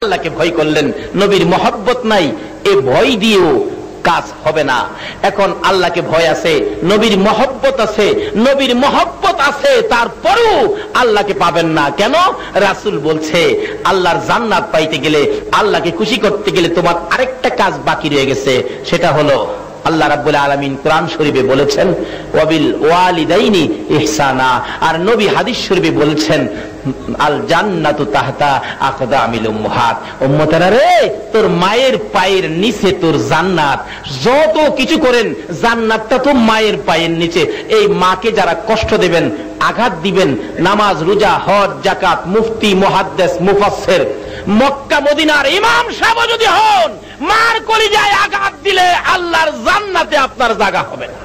আল্লাহকে ভয় করলেন, নবীর মহব্বত নাই, এ ভয় দিয়েও কাজ হবে না। এখন আল্লাহকে ভয় আছে, নবীর মহব্বত আছে, নবীর মহব্বত আছে, তারপরেও আল্লাহকে পাবেন না কেন? রাসূল বলছে আল্লাহর জান্নাত পাইতে গেলে, আল্লাহকে খুশি করতে গেলে তোমার আরেকটা কাজ বাকি রয়ে গেছে, সেটা হলো আল্লাহ রাব্বুল আলামিন কোরআন শরীফে বলেছেন ওয়াবিল ওয়ালিদাইনি ইহসানা, আর নবী হাদিস শরীফে বলেছেন আল জান্নাতু তাহতা আকদামিল উম্মাহাত। উম্মতেরা রে, তোর মায়ের পায়ের নিচে তোর জান্নাত। যত কিছু করেন, জান্নাতটা তো মায়ের পায়ের নিচে। এই মাকে যারা কষ্ট দিবেন, আঘাত দিবেন, নামাজ, রোজা, হজ, যাকাত, মুফতি, মুহাদ্দিস, মুফাসসির, মক্কা মদিনার ইমাম সাহেব যদি হন, মার কলিজায় আঘাত দিলে আল্লাহর জান্নাতে আপনার জায়গা হবে না।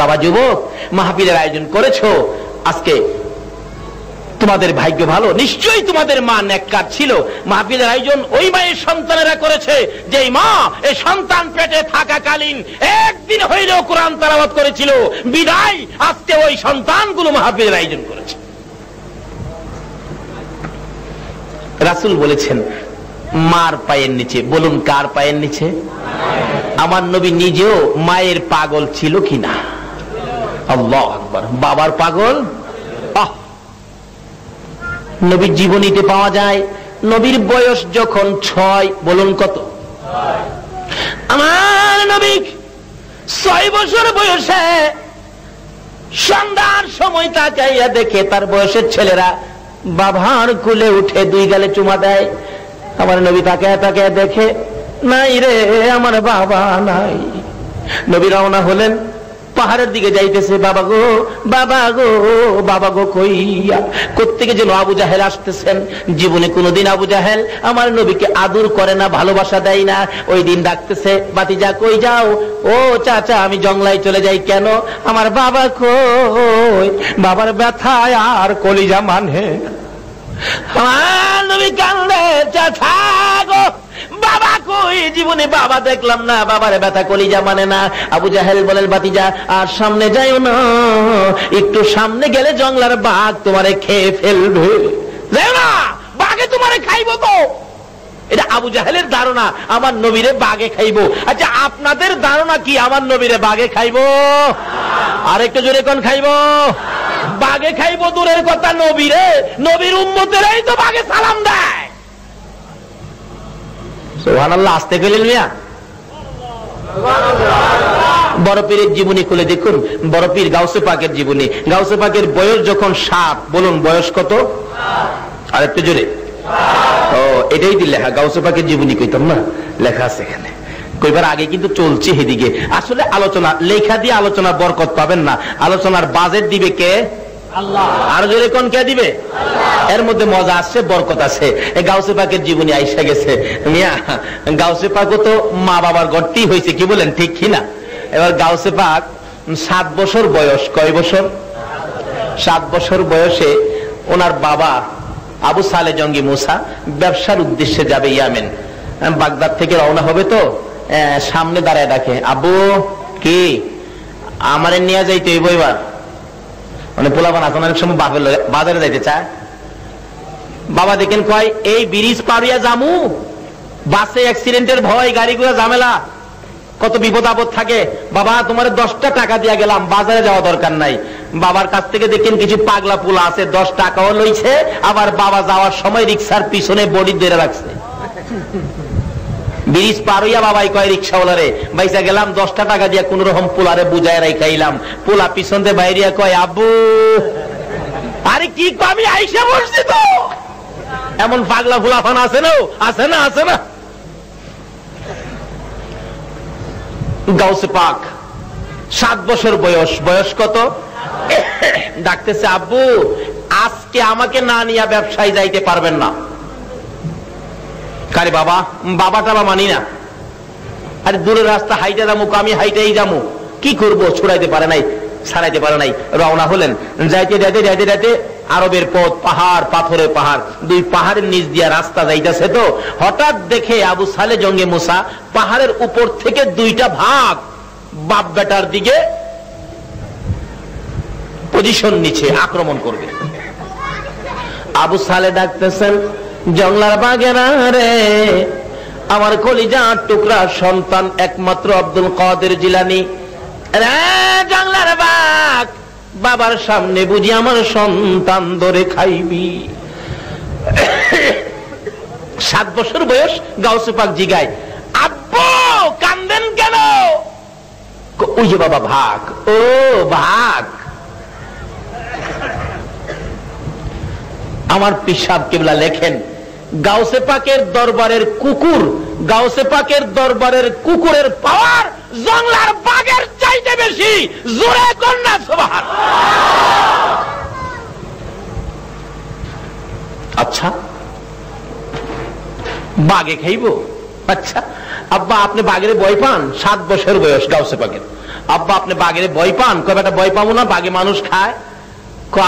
বাবা যুবক, মাহফিলের আয়োজন করেছো, আজকে তোমাদের ভাগ্য ভালো, নিশ্চয়ই তোমাদের মা নেককার ছিল। মাহফিলের আয়োজন ওই মায়ের সন্তানেরা করেছে যেই মা এই সন্তান পেটে থাকাকালীন একদিন হইলেও কোরআন তেলাওয়াত করেছিল, বিদায় আজকে ওই সন্তানগুলো মাহফিলের আয়োজন করেছে। রাসূল বলেছেন মার পায়ের নিচে। বলুন কার পায়ের নিচে? আমার নবী নিজেও মায়ের পাগল ছিল কিনা? আল্লাহু আকবার। বাবার পাগল নবীর জীবনীতে পাওয়া যায়। নবীর বয়স যখন 6, বলুন কত? আমার নবী 6 বছর বয়সে সন্ধ্যার সময় তাকাইয়া দেখে তার বয়সের ছেলেরা বাবার কোলে উঠে 2 গালে চুমা দেয়। আমার নবী তাকায় তাকায় দেখে নাই রে, আমার বাবা নাই। নবী রওনা হলেন, পাহাড়ের দিকে যাইতেছে। বাবা গো, বাবা গো, বাবা গো কইয়া কোত্থেকে যেন আবু জাহেল আসতেছেন। জীবনে কোনোদিন আবু জাহেল আমার নবীকে আদর করে না, ভালোবাসা দেয় না। ওই দিন ডাকতেছে, বাতিজা কই যাও? ও চাচা, আমি জংলায় চলে যাই। কেন? আমার বাবা কই? বাবার ব্যথায় আর কলিজা মানে। আমার নবী কান্দে, চাচা গো, বাবা কই? জীবনে বাবা দেখলাম না, বাবার ব্যথা কলিজা মানে না। আবু জাহেল বলেন, বাতিজা আর সামনে যাইও না, একটু সামনে গেলে জংলার বাঘ তোমারে খেয়ে ফেলবে। যাও না, বাঘে তোমারে খাইবো তো। এটা আবু জাহেলের ধারণা, আমার নবীরে বাঘে খাইবো। আচ্ছা, আপনাদের ধারণা কি আমার নবীরে বাঘে খাইবো? আর একটু জোরে কোন খাইবো? বাঘে খাইবো দূরের কথা, নবীরে, নবীর উম্মতেরাই তো বাঘে সালাম দেয়। সুবহানাল্লাহ। আসতে গেলেন মিয়া? বড় পীরের জীবনী খুলে দেখুন, বড় পীর গাউসে পাকের জীবনী। গাউসে পাকের বয়স যখন 7, বলুন বয়স কত? আর একটু জোরে। ও, এটাই দিল লেখা, গাউসে পাকের জীবনী কইতাম না, লেখা আছে এখানে। কইবার আগে কিন্তু চলছে এদিকে। আসলে আলোচনা, লেখা দিয়ে আলোচনা বরকত পাবেন না, আলোচনার বাজেট দিবে কে? আল্লাহ। আর জোরে কোন কে দিবে? এর মধ্যে মজা আসছে, বরকত আছে। গাউসে পাকের জীবনী আইসা গেছে মিয়া। গাউসে পাকও তো মা বাবার গর্তি হয়েছে, কি বলেন, ঠিক কিনা? এবার গাউসে পাক 7 বছর বয়স। কয় বছর? 7 বছর বয়সে ওনার বাবা আবু সালে জঙ্গি মুসা ব্যবসার উদ্দেশ্যে যাবে ইয়ামেন। বাগদাদ থেকে রওনা হবে তো সামনে দাঁড়ায় ডাকে, আবু কি আমারে নিয়ে যাইতে হইব এবার। মানে পোলাপান এখন অনেক সময় বাজারে যাইতে চায়। বাবা দেখেন কয়, এই ব্রিজ পারিয়া জামু, বাসে অ্যাক্সিডেন্টের ভয়, গাড়িগুলো ঝামেলা, কত বিপদ আপদ থাকে। বাবা তোমার 10টা টাকা দিয়া গেলাম, বাজারে যাওয়া দরকার নাই। বাবার কাছ থেকে দেখেন কিছু পাগলা পোলা আছে, 10 টাকাও লইছে, আবার বাবা যাওয়ার সময় রিক্সার পিছনে বডি ধরে রাখছে। ব্রিজ পার হইয়া বাবাই কয় রিক্সাওয়ালারে, বাইসা গেলাম, 10টা টাকা দিয়া কোন রকম পোলারে বুঝায় রাইখাইলাম। পোলা পিছন দিয়ে বাইরিয়া কয়, আব্বু আরে কি আমি আইসা বসছি তো। এমন পাগলা ফুলাফান আছে না? আছে না? আছে না? গাউসে পাক 7 বছর বয়স। বয়স কত? ডাকতেছে, আব্বু আজকে আমাকে না নিয়ে ব্যবসায় যাইতে পারবেন না। কারে বাবা? বাবাটা মানি না। আরে দূরের রাস্তা হাইটে যাবো, আমি হাইটেই যাবো, কি করবো? ছুড়াইতে পারে নাই, ছাড়াইতে পারে নাই। রওনা হলেন। যাইতে যাইতে যাইতে যাইতে আরবের পথ, পাহাড়, পাথরে পাহাড়, 2 পাহাড়ের নিচ দিয়া রাস্তা যাইতেছে। তো হঠাৎ দেখে আবু সালে জঙ্গে মুসা পাহাড়ের উপর থেকে 2টা ভাগ বাপ বেটার দিকে পজিশন নিচ্ছে, আক্রমণ করবে। আবু সালে ডাকতেছেন, জংলার বাগেরা রে, আমার কলিজার টুকরা সন্তান একমাত্র আব্দুল কাদের জিলানী রে, জংলার বাগ, বাবার সামনে বুঝি আমার সন্তান ধরে খাইবি। 7 বছর বয়স, গাউসে পাক জিগায়, আব্বু কান্দেন কেন? ওই যে বাবা ভাগ। ও ভাগ। আমার পিসাব কিবলা লেখেন, গাউসে পাকের দরবারের কুকুর, গাউসে পাকের দরবারের কুকুরের পাওয়ার জংলার বাগের চাইতে বেশি। জোরে কন্যা সুবহানাল্লাহ। আচ্ছা, বাগে খাইব? আচ্ছা আব্বা আপনি বাগের ভয় পান? 7 বছর বয়স গাউসে পাকের। আব্বা আপনি বাগের ভয় পান? কয় বেটা ভয় পাবো না, বাগে মানুষ খায়।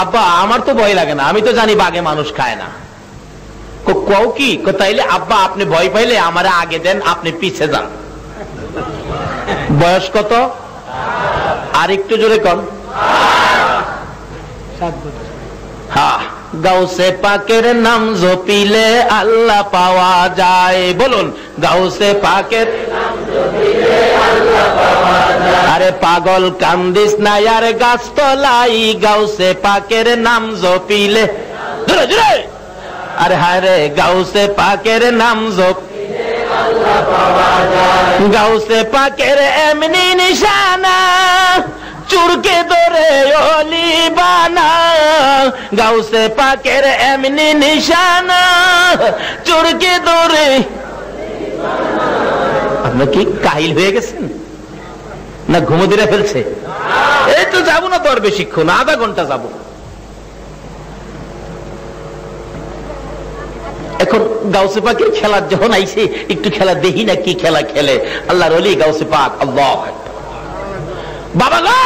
আব্বা আমার তো ভয় লাগে না, আমি তো জানি বাগে মানুষ খায় না। কও কি? তাইলে আব্বা আপনি ভয় পাইলে আমারে আগে দেন, আপনি পিছে যান। বয়স কত? আর একটু জোরে কন। হ্যাঁ, গাউসে পাকের নাম জপিলে আল্লাহ পাওয়া যায়। বলুন, গাউসে পাকের নাম জপিলে আল্লাহ পাওয়া যায়। আরে পাগল কান্দিস না আর গাছতলাই, গাউসে পাকের নাম জপিলে। জোরে জোরে। আরে হায় রে, গাউসে পাকের নাম জপিলে আল্লাহ পাওয়া যায়। গাউসে পাকের এমনি নিশানা, চুরকে ধরে ওলি বানা। গাউসে পাকের এমনি নিশানা, চুরকে ধরে। আপনার কি কাহিল হয়ে গেছেন না ঘুমো দিয়ে ফেলছে? এই তো যাবো না তো আর বেশিক্ষণ, আধা ঘন্টা যাবো। এখন গাউসে পাকের খেলার যখন আইছে, একটু খেলা দেখি না কি খেলা খেলে আল্লাহর ওলি গাউসে পাক। আল্লাহ বাবা গো,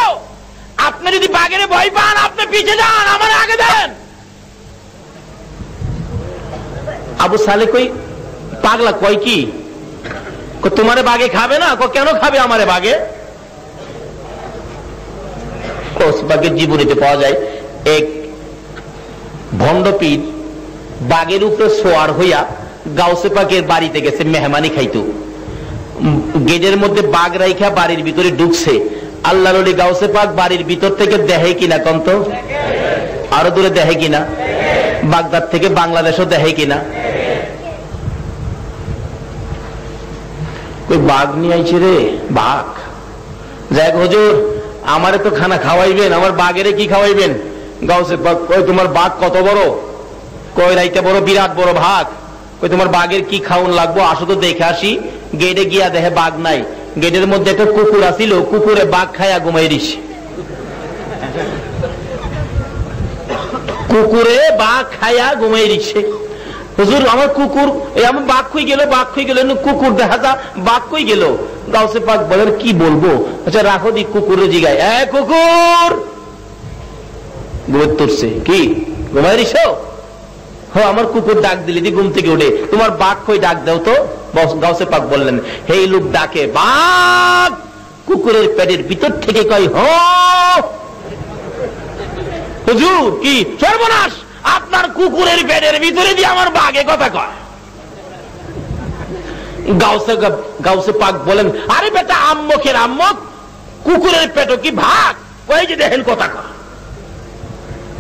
আপনি যদি বাঘের ভয় পান আপনি পিছে যান, আমার আগে দেন। আবু সালে কই পাগলা, কয় কি? তোমারে বাঘে খাবে না? কেন খাবে আমারে বাঘে? বাঘের জীবনীতে পাওয়া যায় এক ভণ্ডপীর বাঘের উপরে সোয়ার হইয়া গাউসে পাকের বাড়িতে গেছে মেহমানি খাইতো। গেটের মধ্যে বাঘ রাইখা বাড়ির ভিতরে ঢুকছে। আল্লাহর ওলি গাউসে পাক বাড়ির ভিতর থেকে দেখে কিনা কন্ত? আরো দূরে দেখে কিনা? বাগদাদ থেকে বাংলাদেশও দেখে কিনা? ওই বাঘ নিয়ে আইছে রে, বাঘ। যাক হুজুর, আমারে তো খানা খাওয়াইবেন, আমার বাঘেরে কি খাওয়াইবেন? গাউসে পাক কই তোমার বাঘ কত বড়? কই রাইতে বড়, বিরাট বড় ভাগ। কই তোমার বাঘের কি খাওন লাগবো, আসো তো দেখে আসি। গেটে গিয়া দেখে বাঘ নাই। গেটের মধ্যে একটা কুকুর আসিল, কুকুরে বাঘ খাইয়া ঘুমাই দিছে। কুকুরে বাঘ খাইয়া ঘুমাই দিছে। হুজুর আমার কুকুর, এই আমার বাঘ কই গেল, বাঘ কই গেল, কুকুর দেখা যা, বাঘ কই গেল? গাউসে পাক বলেন কি বলবো? আচ্ছা রাখো দি, কুকুরে জিগায়, এ কুকুর ঘুরছে কি ঘুমাই দিছ? হ্যাঁ আমার কুকুর ডাক দিলি দি ঘুম থেকে উঠে, তোমার বাঘ কই ডাক দাও তো। গাউসে পাক বললেন, হেই লোক ডাকে বাঘ, কুকুরের পেটের ভিতর থেকে কয় হ। হুজুর কি সর্বনাশ, আপনার কুকুরের পেটের ভিতরে দিয়ে আমার বাঘে কথা কয়। গাউসে পাক বলেন, আরে বেটা আম্মকের আম্মক, কুকুরের পেটও কি ভাগ? কই যে দেখেন কথা কয়।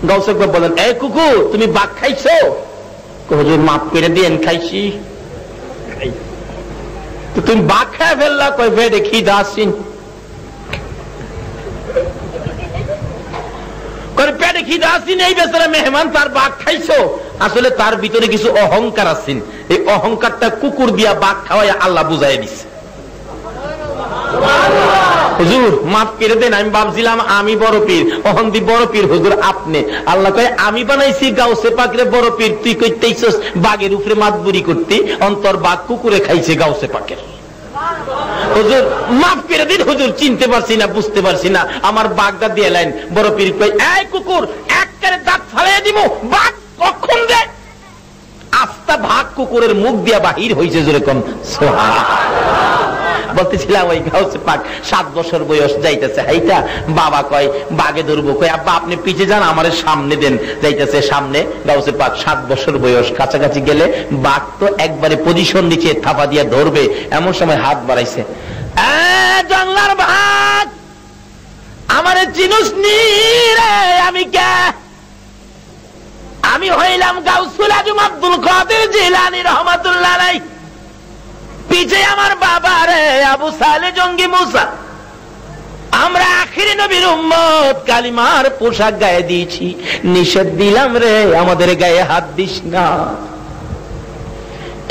গাউসে পাক বলেন, এই কুকুর তুমি বাঘ খাইছো? হুজুর মাফ করে দিয়েন, খাইছি। তো তুমি বাঘ খায় ফেললা? কই পেটে খিদা আসিন। পেটে খিদা আসিন, এই বেচারা মেহমান তার বাঘ খাইছো। আসলে তার ভিতরে কিছু অহংকার আসিন, এই অহংকারটা কুকুর দিয়া বাঘ খাওয়াই আল্লাহ বুঝাই দিছে। হুজুর মাফ করে দেন, আমি ভাবছিলাম আমি বড় পীর, অহন্দি বড় পীর। হুজুর আপনি। আল্লাহ কয় আমি বানাইছি গাউসে পাকের বড় পীর, তুই কইতেইছস বাঘের উপরে মাতবুরি করতে, অন্তর বাঘ কুকুরে খাইছে গাউসে পাকের। হুজুর মাফ করে দিন হুজুর, চিনতে পারছি না, বুঝতে পারছি না, আমার বাঘটা দিয়ে লাইন। বড় পীর কই, এই কুকুর একবারে দাঁত ফালাইয়া দিব, বাঘ কখন দে? আস্তা ভাগ কুকুরের মুখ দিয়া বাহির হইছে, জোরে কম সুবহানাল্লাহ। বলতেছিলাম ওই গাউসে পাক 7 বছর বয়স যাইতেছে হাইটা, বাবা কয় বাগে ধরবো, কয় আব্বা আপনি পিছে যান আমার সামনে দেন, যাইতেছে সামনে গাউসে পাক 7 বছর বয়স, কাছাকাছি গেলে বাঘ তো একবারে পজিশন নিচে থাপা দিয়ে ধরবে, এমন সময় হাত বাড়াইছে, জংলার বাঘ আমারে চিনুস নি রে, আমি কে? আমি হইলাম গাউসুল আজম আব্দুল কাদের জিলানী রহমাতুল্লাহ আলাইহি। পিছে আমার বাবা রে আবু সালে জঙ্গি মুসা। আমরা আখিরি নবীর উম্মত, কালিমার পোশাক গায়ে দিয়েছি, নিষেধ দিলাম রে আমাদের গায়ে হাত দিস না।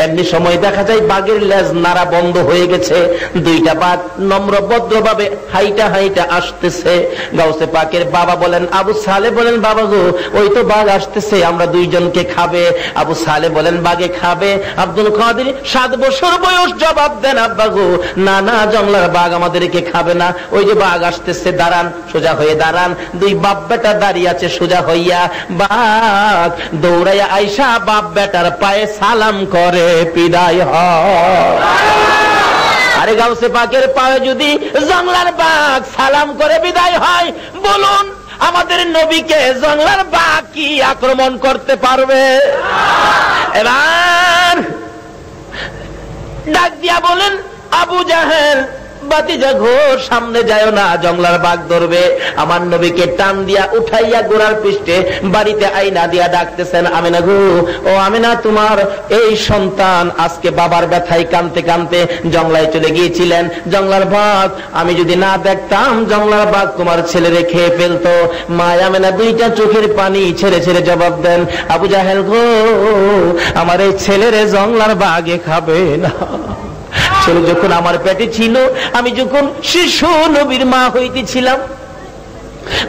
এমনি সময় দেখা যায় বাঘের লেজ নাড়া বন্ধ হয়ে গেছে, দুইটা বাঘ নম্র ভদ্রভাবে হাইটা হাইটা আসতেছে। গাউসে পাকের বাবা বলেন, আবু সালে বলেন, বাবা গো ওই তো বাঘ আসতেছে, আমরা দুইজনকে খাবে। আবু সালে বলেন, বাঘে খাবে? আব্দুল কাদের 7 বছর বয়স জবাব দেন, আব্বা গো না না, জংলার বাঘ আমাদেরকে খাবে না, ওই যে বাঘ আসতেছে, দাঁড়ান, সোজা হয়ে দাঁড়ান। দুই বাপ বেটা দাঁড়িয়ে আছে সোজা হইয়া, বাঘ দৌড়াইয়া আইসা বাপ বেটার পায়ে সালাম করে বিদায় হয়। আরে গাউসে পাকের পায়ে যদি জংলার বাঘ সালাম করে বিদায় হয়, বলুন আমাদের নবীকে জংলার বাঘ কি আক্রমণ করতে পারবে? এবার ডাক দিয়া বলেন, আবু জাহেল বাতিজা ঘোর সামনে যায় না, জংলার বাঘ ধরবে। আমার নবীকে টান দিয়া উঠাইয়া গোড়ার পৃষ্ঠে বাড়িতে আইনা দিয়া ডাকতেছেন, আমিনা গো, ও আমিনা, তোমার এই সন্তান আজকে বাবার ব্যথায় কানতে কানতে জংলায় চলে গিয়েছিলেন, জংলার বাঘ আমি যদি না দেখতাম জংলার বাঘ তোমার ছেলেরে খেয়ে ফেলতো। মা আমিনা দুইটা চোখের পানি ছেড়ে ছেড়ে জবাব দেন, আবু জাহেল গো, আমার এই ছেলেরে জংলার বাঘে খাবে না। ছেলে যখন আমার পেটে ছিল, আমি যখন শিশু নবীর মা হইতেছিলাম,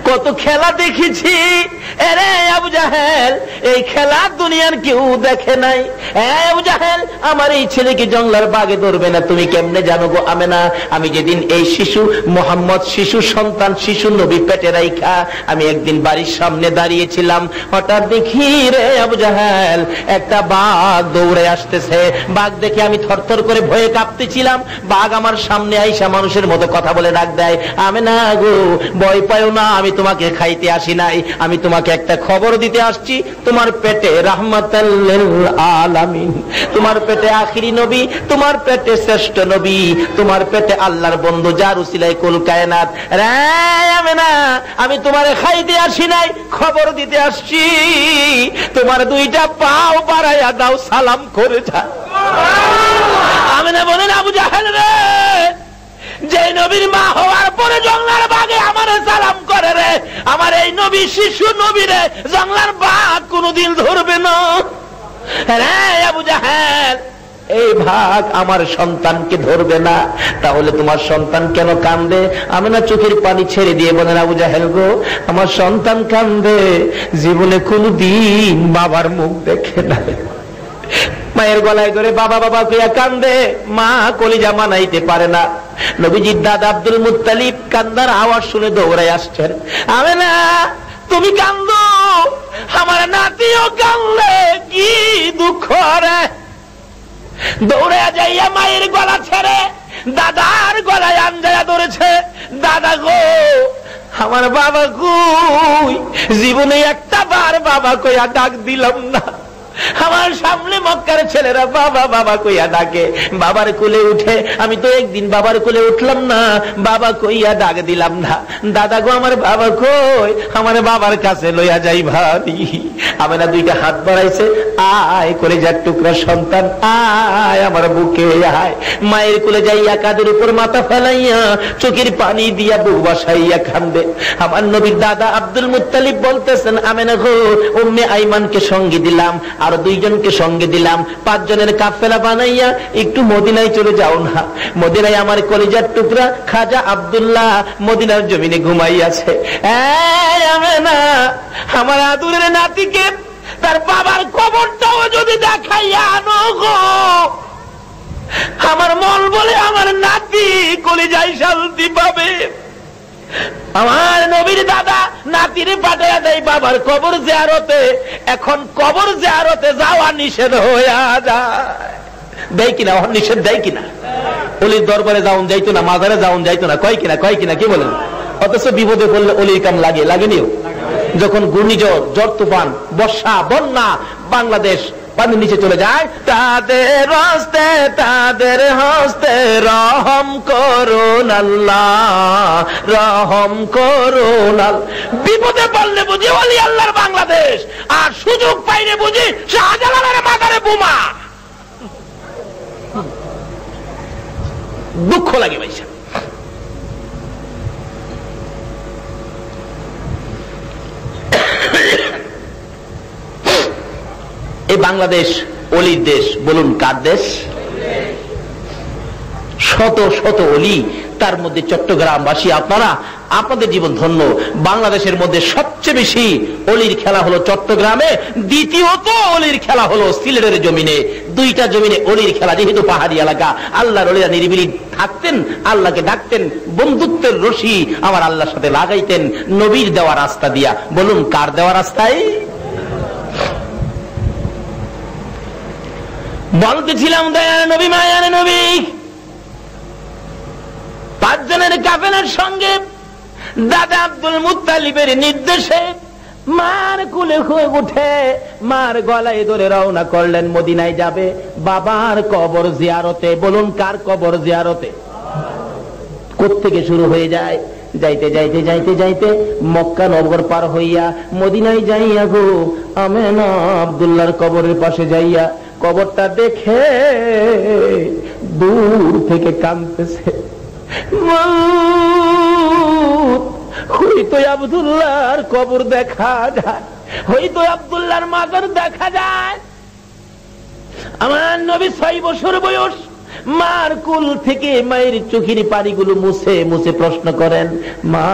কত খেলা দেখেছি। এরে আবু জাহেল, এই খেলা দুনিয়ার কেউ দেখে নাই। আবু জাহেল, আমার এই ছেলেকে জংলার বাঘে ধরবে না, তুমি কেমনে জানো গো আমেনা? আমি যেদিন এই শিশু মোহাম্মদ, শিশু সন্তান, শিশু নবী পেটে রাইখা আমি একদিন বাড়ির সামনে দাঁড়িয়েছিলাম, হঠাৎ দেখি রে আবু জাহেল একটা বাঘ দৌড়ে আসতেছে। বাঘ দেখে আমি থরথর করে ভয়ে কাঁপতেছিলাম। বাঘ আমার সামনে আইসা মানুষের মতো কথা বলে ডাক দেয়, আমেনা গো, ভয় পাও না, আমি তোমাকে খাইতে আসি নাই, আমি তোমাকে একটা খবর দিতে আসছি। তোমার পেটে রাহমাতাল লিল আলামিন, তোমার পেটে আখিরি নবী, তোমার পেটে শ্রেষ্ঠ নবী, তোমার পেটে আল্লাহর বন্ধু, যার উসিলায় কুল কায়নাত। রে আমেনা, আমি তোমারে খাইতে আসি নাই, খবর দিতে আসছি। তোমার দুইটা পাও বাড়াইয়া দাও, সালাম করে যা। আমেনা বলেন, আবু জাহেল রে, যে নবীর মা হওয়ার পরে জংলার বাঘে আমারে সালাম করে রে, আমার এই নবী শিশু নবী রে জংলার বাঘ কোনদিন ধরবে না। রে আবু জাহেল, এই ভাগ আমার সন্তানকে ধরবে না, তাহলে তোমার সন্তান কেন কান্দে? আমি না চোখের পানি ছেড়ে দিয়ে বলেন, আবু জাহেল গো, আমার সন্তান কান্দে, জীবনে কোনদিন বাবার মুখ দেখে নাই। মায়ের গলায় ধরে বাবা বাবা কইয়া কান্দে, মা কলিজা মানাইতে পারে না। নবীজির দাদা আব্দুল মুত্তালিব কান্দার আওয়াজ শুনে দৌড়াই আসছেন, আমেনা তুমি কান্দো, আমার নাতিও কান্দে, কি দুঃখ রে। দৌড়ে যাইয়া মায়ের গলা ছেড়ে দাদার গলায় আঞ্জায়া ধরেছে, দাদা গো, আমার বাবা কই? জীবনে একটা বার বাবা কইয়া ডাক দিলাম না। আমার সামনে মক্কার ছেলেরা বাবা বাবা কইয়া ডাকে, বাবার কোলে উঠে, আমি তো একদিন বাবার কোলে উঠলাম না, বাবা কইয়া ডাক দিলাম না। দাদা গো, আমার বাবা কই? আমার বাবার কাছে লইয়া যাই ভাবি। আমি না দুইটা হাত বাড়াইছে, আয় করে যার টুকরা সন্তান, আয় আমার বুকে আয়। মায়ের কোলে যাইয়া কাদের উপর মাথা ফেলাইয়া চোখের পানি দিয়া বুক বাসাইয়া কান্দে। আমার নবীর দাদা আব্দুল মুত্তালিব বলতেছেন, আমেনা গো, উম্মে আইমানকে সঙ্গে দিলাম, আর 2 জনকে সঙ্গে দিলাম, 5 জনের কাফেলা বানাইয়া একটু মদিনায় চলে যাও না। মদিনায় আমার কলিজার টুকরা খাজা আব্দুল্লাহ মদিনার জমিনে ঘুমাইয়াছে। আমেনা, আমার আদুরের নাতিকে তার বাবার কবরটাও যদি দেখাইয়া আনো গো, আমার মন বলে আমার নাতি কলিজায় শান্তি পাবে। আমার নবীর দাদা নাতিরে পাঠাইয়া দেয় বাবার কবর জিয়ারতে। এখন কবর জিয়ারতে যাওয়া নিষেধ হইয়া যায়, দেয় কিনা? নিষেধ দেয় কিনা? অলির দরবারে যাওন যাইতো না, মাজারে যাওন যাইতো না, কয় কিনা কি বলেন? অথচ বিপদে পড়লে অলির কাম লাগেনিও। যখন ঘূর্ণিঝড়, ঝড় তুফান, বর্ষা, বন্যা, বাংলাদেশ পানির নিচে চলে যায়, তাদের হস্তে তাদের হস্তে রহম করুন আল্লাহ, রহম করুন আল্লাহ। বিপদে পড়লে বুঝি ওলি আল্লাহর বাংলাদেশ, আর সুযোগ পাইলে বুঝি শাহজালালের মাজারে বোমা। দুঃখ লাগে ভাইসা। এই বাংলাদেশ অলির দেশ, বলুন কার দেশ? শত শত অলি, তার মধ্যে চট্টগ্রামবাসী আপনারা, আপনাদের জীবন ধন্য। বাংলাদেশের মধ্যে সবচেয়ে বেশি অলির খেলা হলো চট্টগ্রামে, দ্বিতীয়ত অলির খেলা হলো সিলেটের জমিনে। দুইটা জমিনে অলির খেলা, যেহেতু পাহাড়ি এলাকা। আল্লাহর অলিরা নিরিবিলি থাকতেন, আল্লাহকে ডাকতেন, বন্ধুত্বের রশি আমার আল্লাহর সাথে লাগাইতেন নবীর দেওয়া রাস্তা দিয়া। বলুন কার দেওয়া রাস্তায়? বলতেছিলাম দয়ার নবী, মায়ার নবী, 5 জনের কাফেলার সঙ্গে দাদা আব্দুল মুত্তালিবের নির্দেশে মার কুলে হয়ে উঠে মার গলায় ধরে রওনা করলেন, মদিনায় যাবে বাবার কবর জিয়ারতে। বলুন কার কবর জিয়ারতে? কোত্থেকে শুরু হয়ে যায়? যাইতে যাইতে যাইতে যাইতে মক্কা নগর পার হইয়া মদিনায় যাইয়া গো আমেনা আব্দুল্লাহর কবরের পাশে যাইয়া কবরটা দেখে দূর থেকে কাঁদতেছে। হয়তো আব্দুল্লাহর কবর দেখা যায়, হয়তো আব্দুল্লাহর মাজার দেখা যায়। আমার নবী 6 বছর বয়স, মার কুল থেকে মায়ের চোখের পানিগুলো মুছে মুছে প্রশ্ন করেন, মা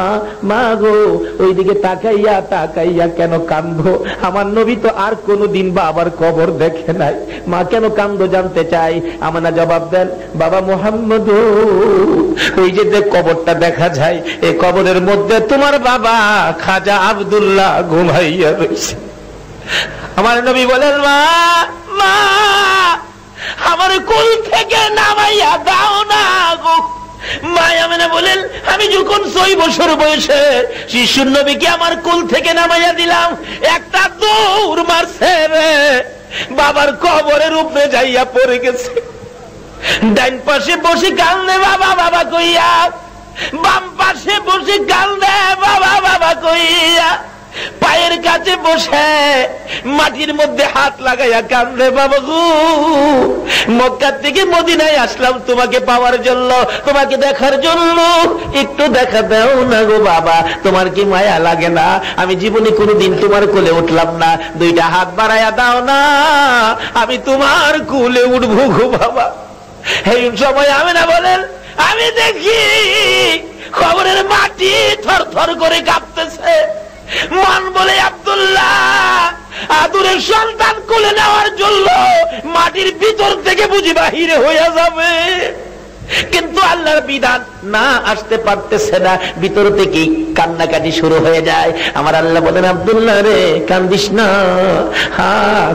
মা গো ওইদিকে তাকাইয়া তাকাইয়া কেন কান্দো? আমার নবী তো আর কোনদিন বাবার কবর দেখে নাই, মা কেন কান্দো জানতে চাই। আমানা জবাব দেন, বাবা মুহাম্মদ, ওই যে কবরটা দেখা যায়, এই কবরের মধ্যে তোমার বাবা খাজা আব্দুল্লাহ ঘুমাইয়া রয়েছে। আমার নবী বলেন, মা মা আমার কুল থেকে নামাইয়া দাও না গো। মায়া মেনে বলেন, আমি যখন 6 বছর বয়সে শিশুর নবীকে আমার কুল থেকে নামাইয়া দিলাম, একটা দৌড় মারছে রে, বাবার কবরের উপরে যাইয়া পড়ে গেছে। ডাইন পাশে বসে কান্দে বাবা বাবা কইয়া, বাম পাশে বসে কান্দে বাবা বাবা কইয়া, পায়ের কাছে বসে মাটির মধ্যে হাত লাগাইয়া কান্দে, বাবা গো মক্কা থেকে মদিনায় আসলাম তোমাকে পাওয়ার জন্য, তোমাকে দেখার জন্য, একটু দেখা দাও না গো বাবা, তোমার কি মায়া লাগে না? আমি জীবনে কোনোদিন তোমার কোলে উঠলাম না, 2টা হাত বাড়াইয়া দাও না, আমি তোমার কোলে উঠবো গো বাবা। এই সময় আমি না বলেন, আমি দেখি কবরের মাটি থর থর করে কাঁপতেছে। মন বলে আব্দুল্লাহ আদুরের সন্তান কোলে নেওয়ার জন্য মাটির ভিতর থেকে বুঝি বাহিরে হইয়া যাবে, কিন্তু আল্লাহর বিধান না, আসতে পারতেছে না, ভিতর থেকে কান্নাকাটি শুরু হয়ে যায়। আমার আল্লাহ বলেন, আব্দুল্লাহ রে কান্দিস না,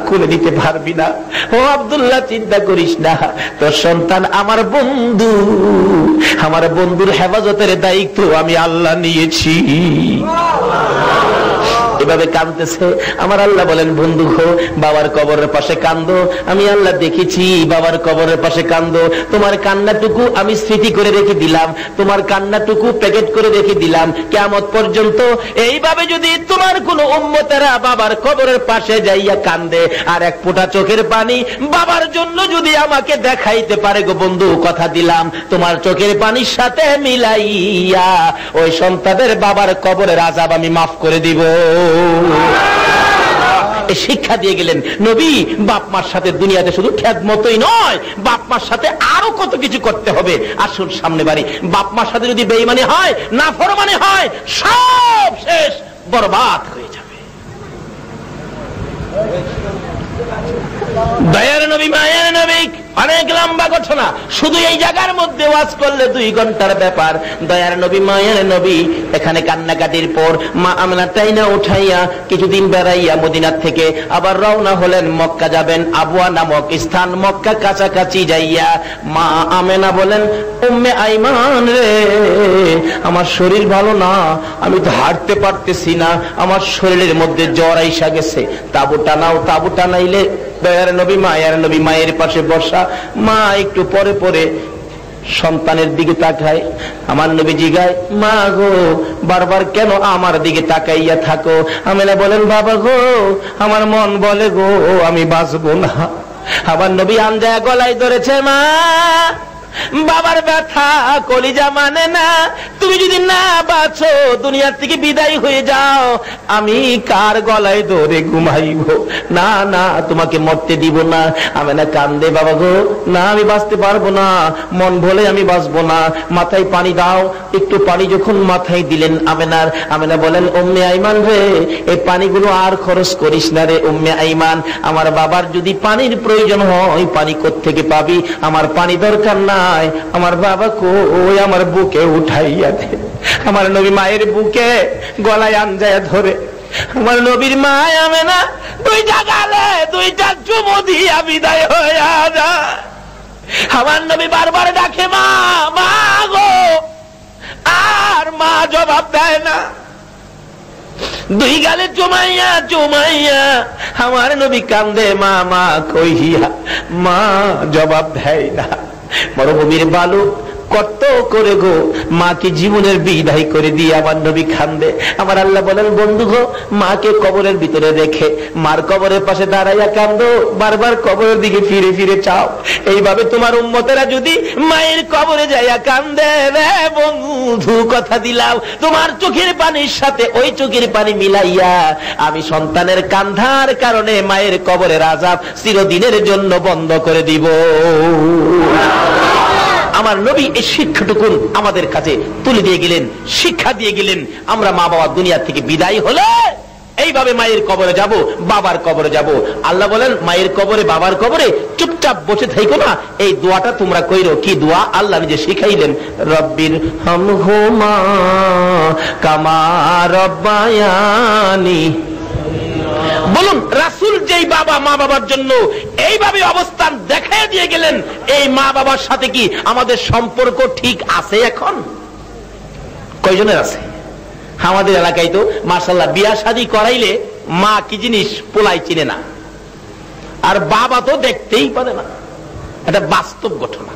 খুলে দিতে পারবি না। ও আব্দুল্লাহ চিন্তা করিস না, তোর সন্তান আমার বন্ধু, আমার বন্ধুর হেফাজতের দায়িত্ব আমি আল্লাহ নিয়েছি। এভাবে কাঁদতেছে। আমার আল্লাহ বলেন, বন্ধু গো বাবার কবরের পাশে কান্দো, আমি আল্লাহ দেখেছি বাবার কবরের পাশে কান্দো, তোমার কান্নাটুকু আমি স্মৃতি করে রেখে দিলাম, তোমার কান্নাটুকু প্যাকেট করে রেখে দিলাম কিয়ামত পর্যন্ত। এইভাবে যদি তোমার কোন উম্মতেরা বাবার কবরের পাশে যাইয়া কান্দে আর এক ফোঁটা চোখের পানি বাবার জন্য যদি আমাকে দেখাইতে পারে গো বন্ধু, কথা দিলাম তোমার চোখের পানির সাথে মিলাইয়া ওই সন্তানের বাবার কবরের আযাব আমি মাফ করে দিব। শিক্ষা দিয়ে গেলেন নবী, বাপ মার সাথে দুনিয়াতে শুধু খেদমতই নয়, বাপ মার সাথে আরো কত কিছু করতে হবে। আসুন সামনে বাড়ি, বাপ মার সাথে যদি বেঈমানি হয়, নাফরমানি হয়, সব শেষ, বরবাদ হয়ে যাবে। দয়ার নবী, মায়ের নবী, মালিক, অনেক লম্বা ঘটনা, শুধু এই জায়গার মধ্যে ওয়াজ করলে 2 ঘন্টার ব্যাপার। দয়ার নবী, মায়ের নবী এখানে কান্নাকাটির পর মা আমেনা টাইনা উঠাইয়া কিছুদিন বেড়াইয়া মদিনার থেকে আবার রওনা হলেন, মক্কা যাবেন। আবওয়া নামক স্থান, মক্কা কাছাকাছি যাইয়া মা আমেনা বলেন, উম্মে আইমান রে, আমার শরীর ভালো না, আমি তো হাঁটতে পারতেছি না, আমার শরীরের মধ্যে জ্বর আইসা গেছে, তাবু টানাও। তাবু টানাইলে দয়ার নবী, মায়ের নবী মায়ের পাশে বসা, মা একটু পরে পরে সন্তানের দিকে তাকায়। আমার নবী জিগায়, মা গো বারবার কেন আমার দিকে তাকাইয়া থাকো? আমেনা বলেন, বাবা গো আমার মন বলে গো আমি বাঁচবো না। আমার নবী আঞ্জায়া গলায় ধরেছে, মা বাবার ব্যথা কলিজা মানে না, তুমি যদি না বাঁচো দুনিয়ার থেকে বিদায় হয়ে যাও, আমি কার গলায় ধরে ঘুমাইব? না না, তোমাকে মরতে দিব না। আমেনা কান্দে, বাবা গো না, আমি বাঁচতে পারবো না, মন বলে আমি বাঁচবো না, মাথায় পানি দাও। একটু পানি যখন মাথায় দিলেন আমেনা বলেন, উম্মে আইমান রে, এই পানিগুলো আর খরচ করিস না রে উম্মে আইমান, আমার বাবার যদি পানির প্রয়োজন হয় পানি কোত্থেকে পাবি, আমার পানি দরকার না, আমার বাবা কই, আমার বুকে উঠাইয়া দে। আমার নবী মায়ের বুকে গলায় আঞ্জায়া ধরে, আমার নবীর মা আমেনা 2টা গালে 2টা চুমু দিয়া বিদায় হইয়া যায়। আমার নবী বারবার ডাকে, মা মা গো, আর মা জবাব দেয় না। 2 গালে চুমাইয়া চুমাইয়া আমার নবী কান্দে, মা মা কইয়া, মা জবাব দেয় না। মরুভূমির বালু কত করে গো মাকে জীবনের বিদায় করে দিয়ে আমার নবী কান্দে। আমার আল্লাহ বলেন, বন্ধু গো মাকে কবরের ভিতরে রেখে মার কবরের পাশে দাঁড়াইয়া কান্দো, বারবার কবরের দিকে ফিরে ফিরে চাও। এইভাবে তোমার উম্মতেরা যদি মায়ের কবরে যাইয়া কান্দে, রে বন্ধু কথা দিলাম, তোমার চোখের পানির সাথে ওই চোখের পানি মিলাইয়া আমি সন্তানের কান্ধার কারণে মায়ের কবরের আযাব চিরদিনের জন্য বন্ধ করে দিব। আমার নবী এই শিক্ষাটুকু আমাদের কাছে তুলে দিয়ে গেলেন, শিক্ষা দিয়ে গেলেন। আমরা মা বাবা দুনিয়া থেকে বিদায় হলে এইভাবে মায়ের কবরে যাব, বাবার কবরে যাব। আল্লাহ বলেন, মায়ের কবরে বাবার কবরে চুপচাপ বসে থাকো না, এই দোয়াটা তোমরা কইরো। কি দোয়া? আল্লাহ নিজে শিখাইলেন, রব্বির হামহুমা কামা রব্বায়ানি। বলুন, রাসূল যেই বাবা মা বাবার জন্য এইভাবে অবস্থান দেখায় দিয়ে গেলেন, এই মা বাবার সাথে কি আমাদের সম্পর্ক ঠিক আছে? এখন কয়জনের আছে? আমাদের এলাকায় তো মাশাআল্লাহ বিয়া শাদী করাইলে মা কি জিনিস পোলাই চিনে না, আর বাবা তো দেখতেই পারে না। এটা বাস্তব ঘটনা।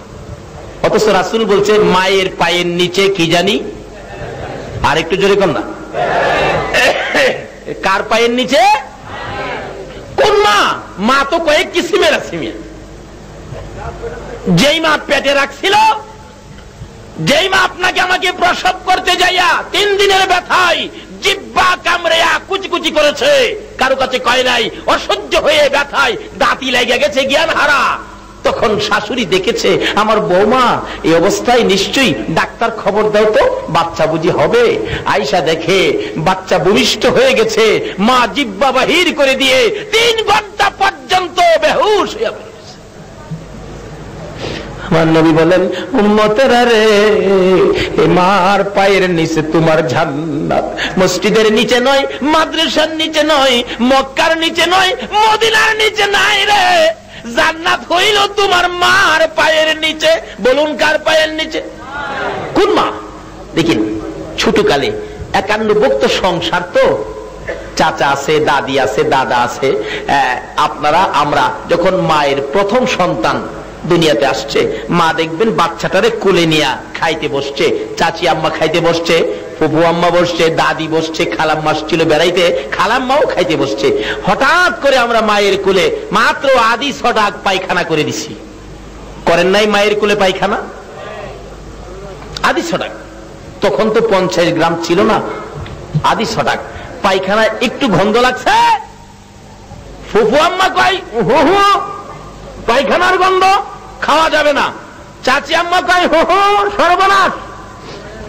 অথচ রাসূল বলছে, মায়ের পায়ের নিচে কি জানি, আর একটু জোরে কর না, কার পায়ের নিচে? কোন মা? মা তো কয়েক কিসিমের আছে। যেই মা পেটে রাখছিল, যেই মা আপনাকে আমাকে প্রসব করতে যাইয়া 3 দিনের ব্যথায় জিহ্বা কামড়েয়া কুচি করেছে, কারো কাছে কয় নাই, অসহ্য হয়ে ব্যথায় দাঁতি লেগে গেছে, জ্ঞান হারা, তখন শাশুড়ি দেখেছে আমার বৌমা এই অবস্থায়, নিশ্চয়ই ডাক্তার খবর দাও তো, বাচ্চা বুঝি হবে। আয়েশা দেখে বাচ্চা ভূমিষ্ঠ হয়ে গেছে, মা জিহ্বা বাহির করে দিয়ে 3 ঘন্টা পর্যন্ত বেহুশ হয়ে পড়েছে। আমার নবী বলেন, উম্মতেরা রে, মার পায়ের নিচে তোমার জান্নাত। মসজিদের নিচে নয়, মাদ্রাসার নিচে নয়, মক্কার নিচে নয়, মদিনার নিচে নাই রে, জান্নাত হইল তোমার মার পায়ের নিচে। বলুন, কার পায়ের নিচে? কোন মা? দেখিন, ছোটকালে 51 ভুক্ত সংসার তো, চাচা আছে, দাদি আছে, দাদা আছে। আপনারা আমরা যখন মায়ের প্রথম সন্তান দুনিয়াতে আসছে, মা দেখবেন বাচ্চাটারে কোলে নিয়ে খাইতে বসছে, চাচি আম্মা খাইতে বসছে, ফুফু আম্মা বসছে, দাদি বসছে, খালাম্মা ছিল বেড়াইতে, খালাম্মাও খাইতে বসছে। হঠাৎ করে আমরা মায়ের কোলে মাত্র আদি ছটাক পায়খানা করে দিছি। করেন নাই মায়ের কোলে পায়খানা? আদি ছটাক। তখন তো 50 গ্রাম ছিল না, আদি ছটাক পায়খানা। একটু গন্ধ লাগছে, ফুফু আম্মা কয় হু হু পায়খানার গন্ধ, খাওয়া যাবে না। চাচি আম্মা কয় হু হু সর্বনাশ।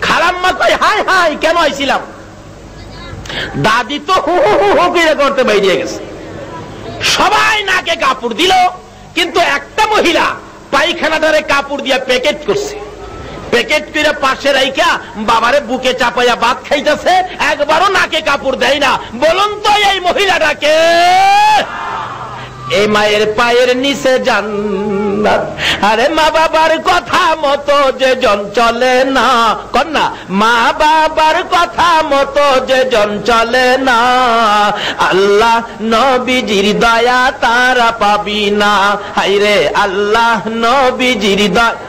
খালাম্মা কয় হাই হাই কেন আইছিলাম। দাদি তো হু হু হু হু করতে বাইরে গেছে। সবাই নাকে কাপড় দিল, কিন্তু একটা মহিলা পায়খানাটারে কাপড় দিয়ে প্যাকেট করছে, প্যাকেট করে পাশে রাইখা বাবারে বুকে চাপাইয়া ভাত খাইতেছে, একবারও নাকে কাপড় দেয় না। বলুন তো এই মহিলাটাকে? এই মায়ের পায়ের নিচে জান্নাত। আরে মা বাবার কথা মতো যে জন চলে না, কন্যা মা বাবার কথা মতো যে জন চলে না, আল্লাহ নবীজির দয়া তারা পাবি না। হায়রে আল্লাহ নবীজির দয়া।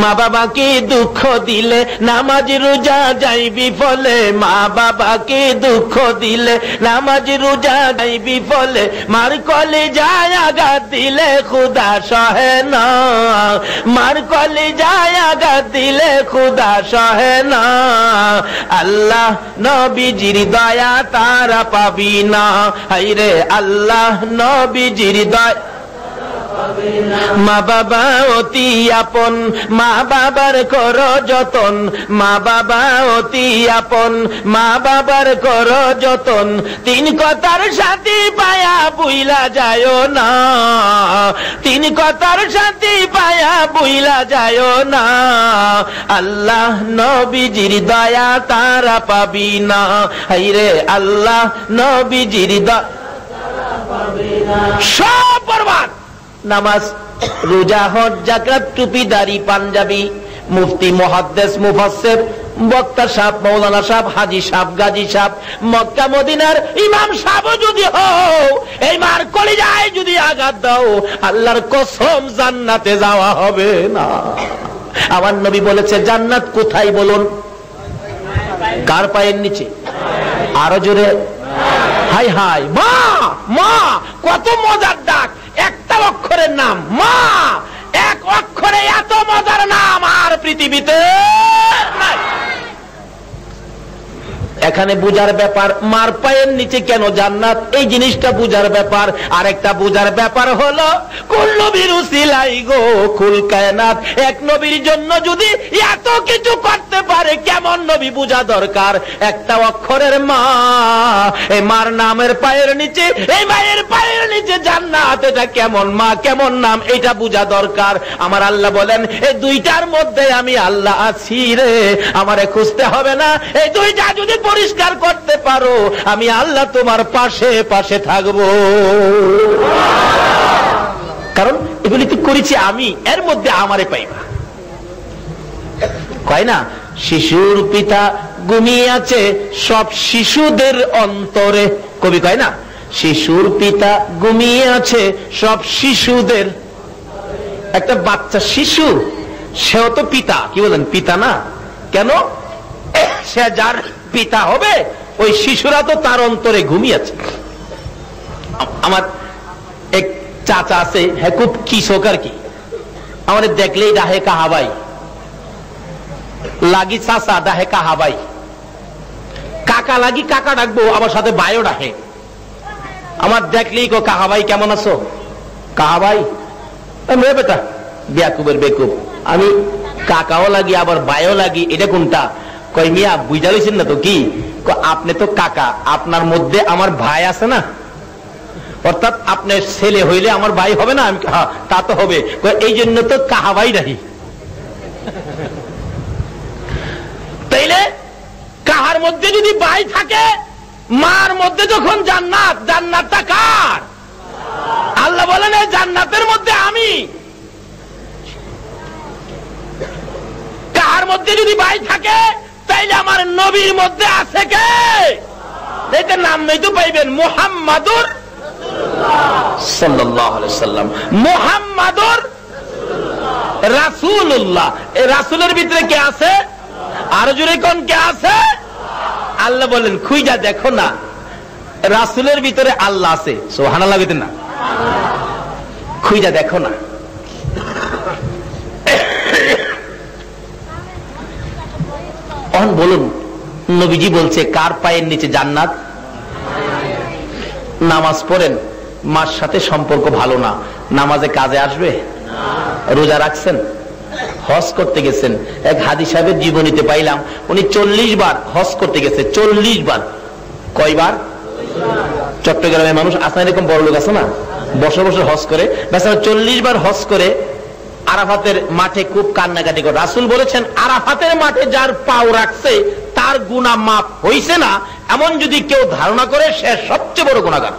মা বাবাকে দুঃখ দিলে নামাজ রোজা যাইবি ফলে, মা বাবাকে দুঃখ দিলে নামাজ রোজা যাইবি ফলে, মার কলে যায় আঘাত দিলে খুদা সহে না, মার কলে যায় আঘাত দিলে খুদা সহে না, আল্লাহ নবীজির দয়া তারা পাবি না। হায়রে আল্লাহ নবীজির দয়া। মা বাবা অতি আপন, মা বাবার করো যতন, মা বাবা অতি আপন, মা বাবার করো যতন, তিন কথার সাথী পায়া বুইলা যায় না, তিন কথার সাথী পায়া বুইলা যায় না, আল্লাহ নবীজির দয়া তারা পাবি না। হায়রে আল্লাহ নবীজির দয়া। সব বরবাদ। নামাজ রোজা হজ যাকাত টুপি দাড়ি পাঞ্জাবি, মুফতি মুহাদ্দিস মুফাসসির বক্তা সাহেব মাওলানা সাহেব হাজী সাহেব গাজী সাহেব মক্কা মদিনার ইমাম সাহেব যদি হও, এই মার কলিজায় যদি আঘাত দাও, আল্লাহর কসম জান্নাতে যাওয়া হবে না। আমার নবী বলেছে জান্নাত কোথায় বলুন? কার পায়ের নিচে? আরো জোরে হাই হাই। মা মা, কত মজার ডাক, একটা অক্ষরের নাম মা, এক অক্ষরে এত মজার নাম আর পৃথিবীতে নাই। এখানে বুঝার ব্যাপার মার পায়ের নিচে কেন জান্নাত, এই জিনিসটা বুঝার ব্যাপার। আরেকটা বুঝার ব্যাপার হলো কুল নবীর উসিলাই গো কুল কায়নাত। এক নবীর জন্য যদি এত কিছু করতে পারে, কেমন নবী বুঝা দরকার। একটা অক্ষরের মা, এই মার নামের পায়ের নিচে, এই মায়ের পায়ের নিচে জান্নাত, এটা কেমন মা কেমন নাম, এটা বুঝা দরকার। আমার আল্লাহ বলেন এই দুইটার মধ্যে আমি আল্লাহ আছি রে, আমারে খুঁজতে হবে না। এই দুইটা যদি পরিষ্কার করতে পারো, আমি আল্লাহ তোমার পাশে পাশে থাকবো। কারণ এগুলি তো করেছি আমি, এর মধ্যে আমারে পাইবা। কয় না শিশুর পিতা ঘুমিয়ে আছে সব শিশুদের অন্তরে, কবি কয় না শিশুর পিতা ঘুমিয়ে আছে সব শিশুদের। একটা বাচ্চা শিশু, সেও তো পিতা, কি বলেন পিতা না? কেন? সে যার পিতা হবে, ওই শিশুরা তো তার অন্তরে ঘুমিয়েছে। আমার এক চাচা আছে, হ্যাঁ খুব কৃষক আর কি, আমাদের দেখলেই ডাহে কাহাবাই, লাগি চাচা ডাহে কাহাবাই, কাকা লাগি কাকা ডাকবো, আমার সাথে ভাইও ডাহে। আমার দেখলেই কো কাহাবাই কেমন আছো, কাহাবাই বেটা বেয়াকুবের বেকুব, আমি কাকাও লাগি আবার ভাইও লাগি, এটা কোনটা? কই মিয়া বুঝা লইছেন না তো কি, আপনি তো কাকা, আপনার মধ্যে আমার ভাই আছে না, অর্থাৎ আপনার ছেলে হইলে আমার ভাই হবে না? আমি তা তো হবে, এই জন্য তো কাহাবাই রাহি। তাইলে কাহার মধ্যে যদি ভাই থাকে, মার মধ্যে যখন জান্নাত, জান্নাতটা কার? আল্লাহ বলেন এই জান্নাতের মধ্যে আমি। কাহার মধ্যে যদি ভাই থাকে, তাইলে আমার নবীর মধ্যে আছে কে? এটা নাম নেই তো পাইবেন, মুহাম্মাদুর সাল্লাল্লাহু আলাইহি সাল্লাম, মুহাম্মাদুর রাসূলুল্লাহ। এই রাসূলের ভিতরে কে আছে? আরো জোরে কোন কে আছে? আল্লাহ বলেন খুঁজা দেখো না, রাসূলের ভিতরে আল্লাহ আছে। সুবহানাল্লাহ বলেন না, খুঁজা দেখো না। বলুন নবীজি বলছে কার পায়ের নিচে জান্নাত? নামাজ পড়েন, মার সাথে সম্পর্ক ভালো না, নামাজে কাজে আসবে? রোজা রাখছেন, হজ করতে গেছেন, এক হাদী সাহেবের জীবনীতে পাইলাম উনি 40 বার হজ করতে গেছে। 40 বার। কয়বার? চট্টগ্রামের মানুষ আছে এরকম বড় লোক আছে না, বসে বসে হজ করে, বেচারা 40 বার হজ করে আরাফাতের মাঠে খুব কান্নাকাটি করে। রাসূল বলেছেন আরাফাতের মাঠে যার পাও রাখছে তার গুনাহ মাফ হইছে না এমন যদি কেউ ধারণা করে সে সবচেয়ে বড় গুনাহগার।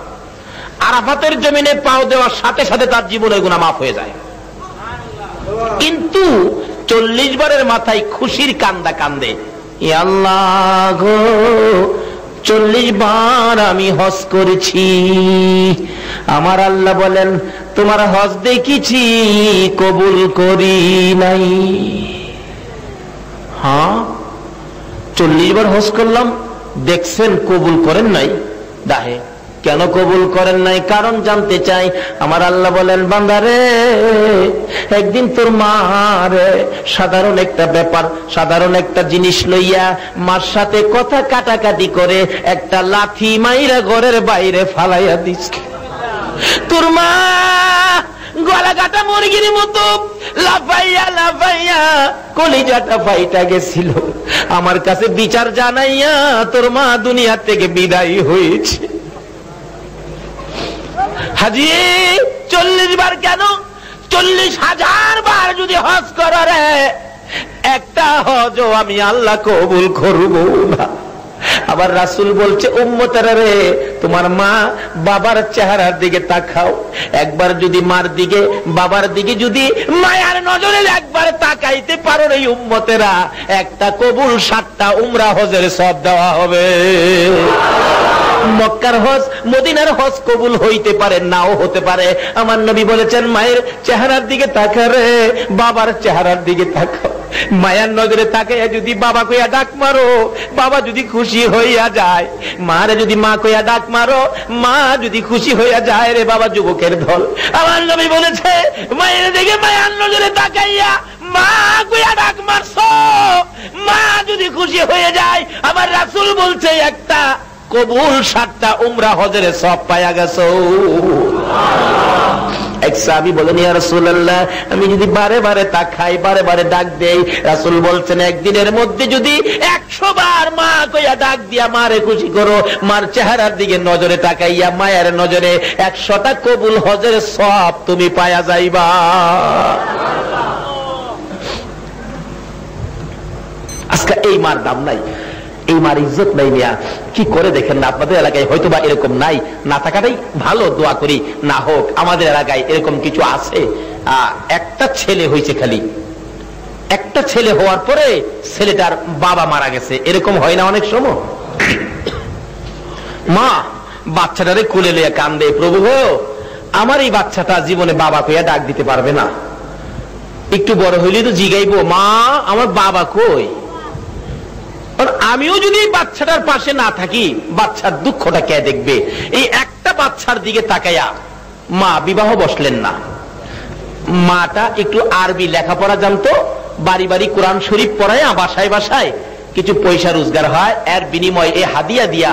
আরাফাতের জমিনে পাও দেওয়ার সাথে সাথে তার জীবনের গুনাহ মাফ হয়ে যায়। কিন্তু 40 বারের মাথায় খুশির কান্দা কান্দে, ইয়া আল্লাহ গো 40 বার আমি হজ করেছি। আমার আল্লাহ বলেন তোমার হজ দেখেছি কবুল করি নাই। হ্যাঁ 40 বার হজ করলাম, দেখছেন কবুল করেন নাই। দাহে কেন কবুল করেন নাই কারণ জানতে চাই। আমার আল্লাহ বলেন বান্দারে একদিন তোর মার সাধারণ একটা ব্যাপার, সাধারণ একটা জিনিস লইয়া মার সাথে কথা কাটাকাটি করে একটা লাথি মাইরা ঘরের বাইরে ফালাইয়া দিস। তোর মা গলা কাটা মুরগির মতো লাফাইয়া লাফাইয়া কলিজাটা ফাইটা গেছিল। আমার কাছে বিচার জানাইয়া তোর মা দুনিয়া থেকে বিদায় হয়েছে। হাজি 40 বার কেন 40,000 বার যদি হজ করো রে, একটা হজও আমি আল্লাহ কবুল করব না। আবার রাসূল বলছে উম্মতেরা রে তোমার মা বাবার চেহারার দিকে তাকাও, একবার যদি মার দিকে বাবার দিকে যদি মায়ার নজরে একবার তাকাইতে পারো রে উম্মতেরা, একটা কবুল 7টা উমরা হজের সওয়াব দেওয়া হবে। মক্কার হজ মদিনার হজ কবুল হইতে পারে নাও হতে পারে। আমার নবী বলেছেন মায়ের চেহারার দিকে তাকারে, বাবার চেহারার দিকে তাকাও। মায়ার নজরে তাকাইয়া যদি বাবা কইয়া ডাক মারো, বাবা যদি খুশি হইয়া যায়। মারে যদি মা কইয়া ডাক মারো, মা যদি খুশি হইয়া যায় রে বাবা যুবকের দল। আমার নবী বলেছে মায়ের দিকে মায়ার নজরে তাকাইয়া মা কইয়া ডাক মারছো, মা যদি খুশি হয়ে যায়। আমার রাসূল বলছে একটা কবুল 7টা উমরা হজের সওয়াব পায়া গেছো। এক সাহাবী বলেন ইয়া রাসূলুল্লাহ আমি যদি বারে বারে তাকাই বারে বারে ডাক দেই, রাসূল বলছেন একদিনের মধ্যে যদি 100 বার মা কইয়া ডাক দিয়া মারে খুশি করো, মার চেহারার দিকে নজরে তাকাইয়া মায়ের নজরে 100টা কবুল হজের সওয়াব তুমি পায়া যাইবা। আজকে এই মার দাম নাই, এই মার ইজ্জত নাই। মিয়া কি করে দেখেন না, আপনাদের এলাকায় হয়তো বা এরকম নাই, না থাকাটাই ভালো, দোয়া করি না হোক। আমাদের এলাকায় এরকম কিছু আছে। একটা ছেলে হয়েছে, খালি একটা ছেলে হওয়ার পরে ছেলেটার বাবা মারা গেছে, এরকম হয় না অনেক সময়? মা বাচ্চাটারে কোলে লইয়া কান্দে, প্রভু গো আমার এই বাচ্চাটা জীবনে বাবা কইয়া ডাক দিতে পারবে না, একটু বড় হইলে তো জিগাইবো মা আমার বাবা কই। আমিও যদি বাচ্চাটার পাশে না থাকি বাচ্চার দুঃখটা কে দেখবে? এই একটা বাচ্চার দিকে তাকাইয়া মা বিবাহ বসলেন না। মাটা একটু আরবি লেখাপড়া জানতো, বাড়ি বাড়ি কোরআন শরীফ পড়ায়, বাসায় বাসায় কিছু পয়সা রোজগার হয়, এর বিনিময়ে এই হাদিয়া দিয়া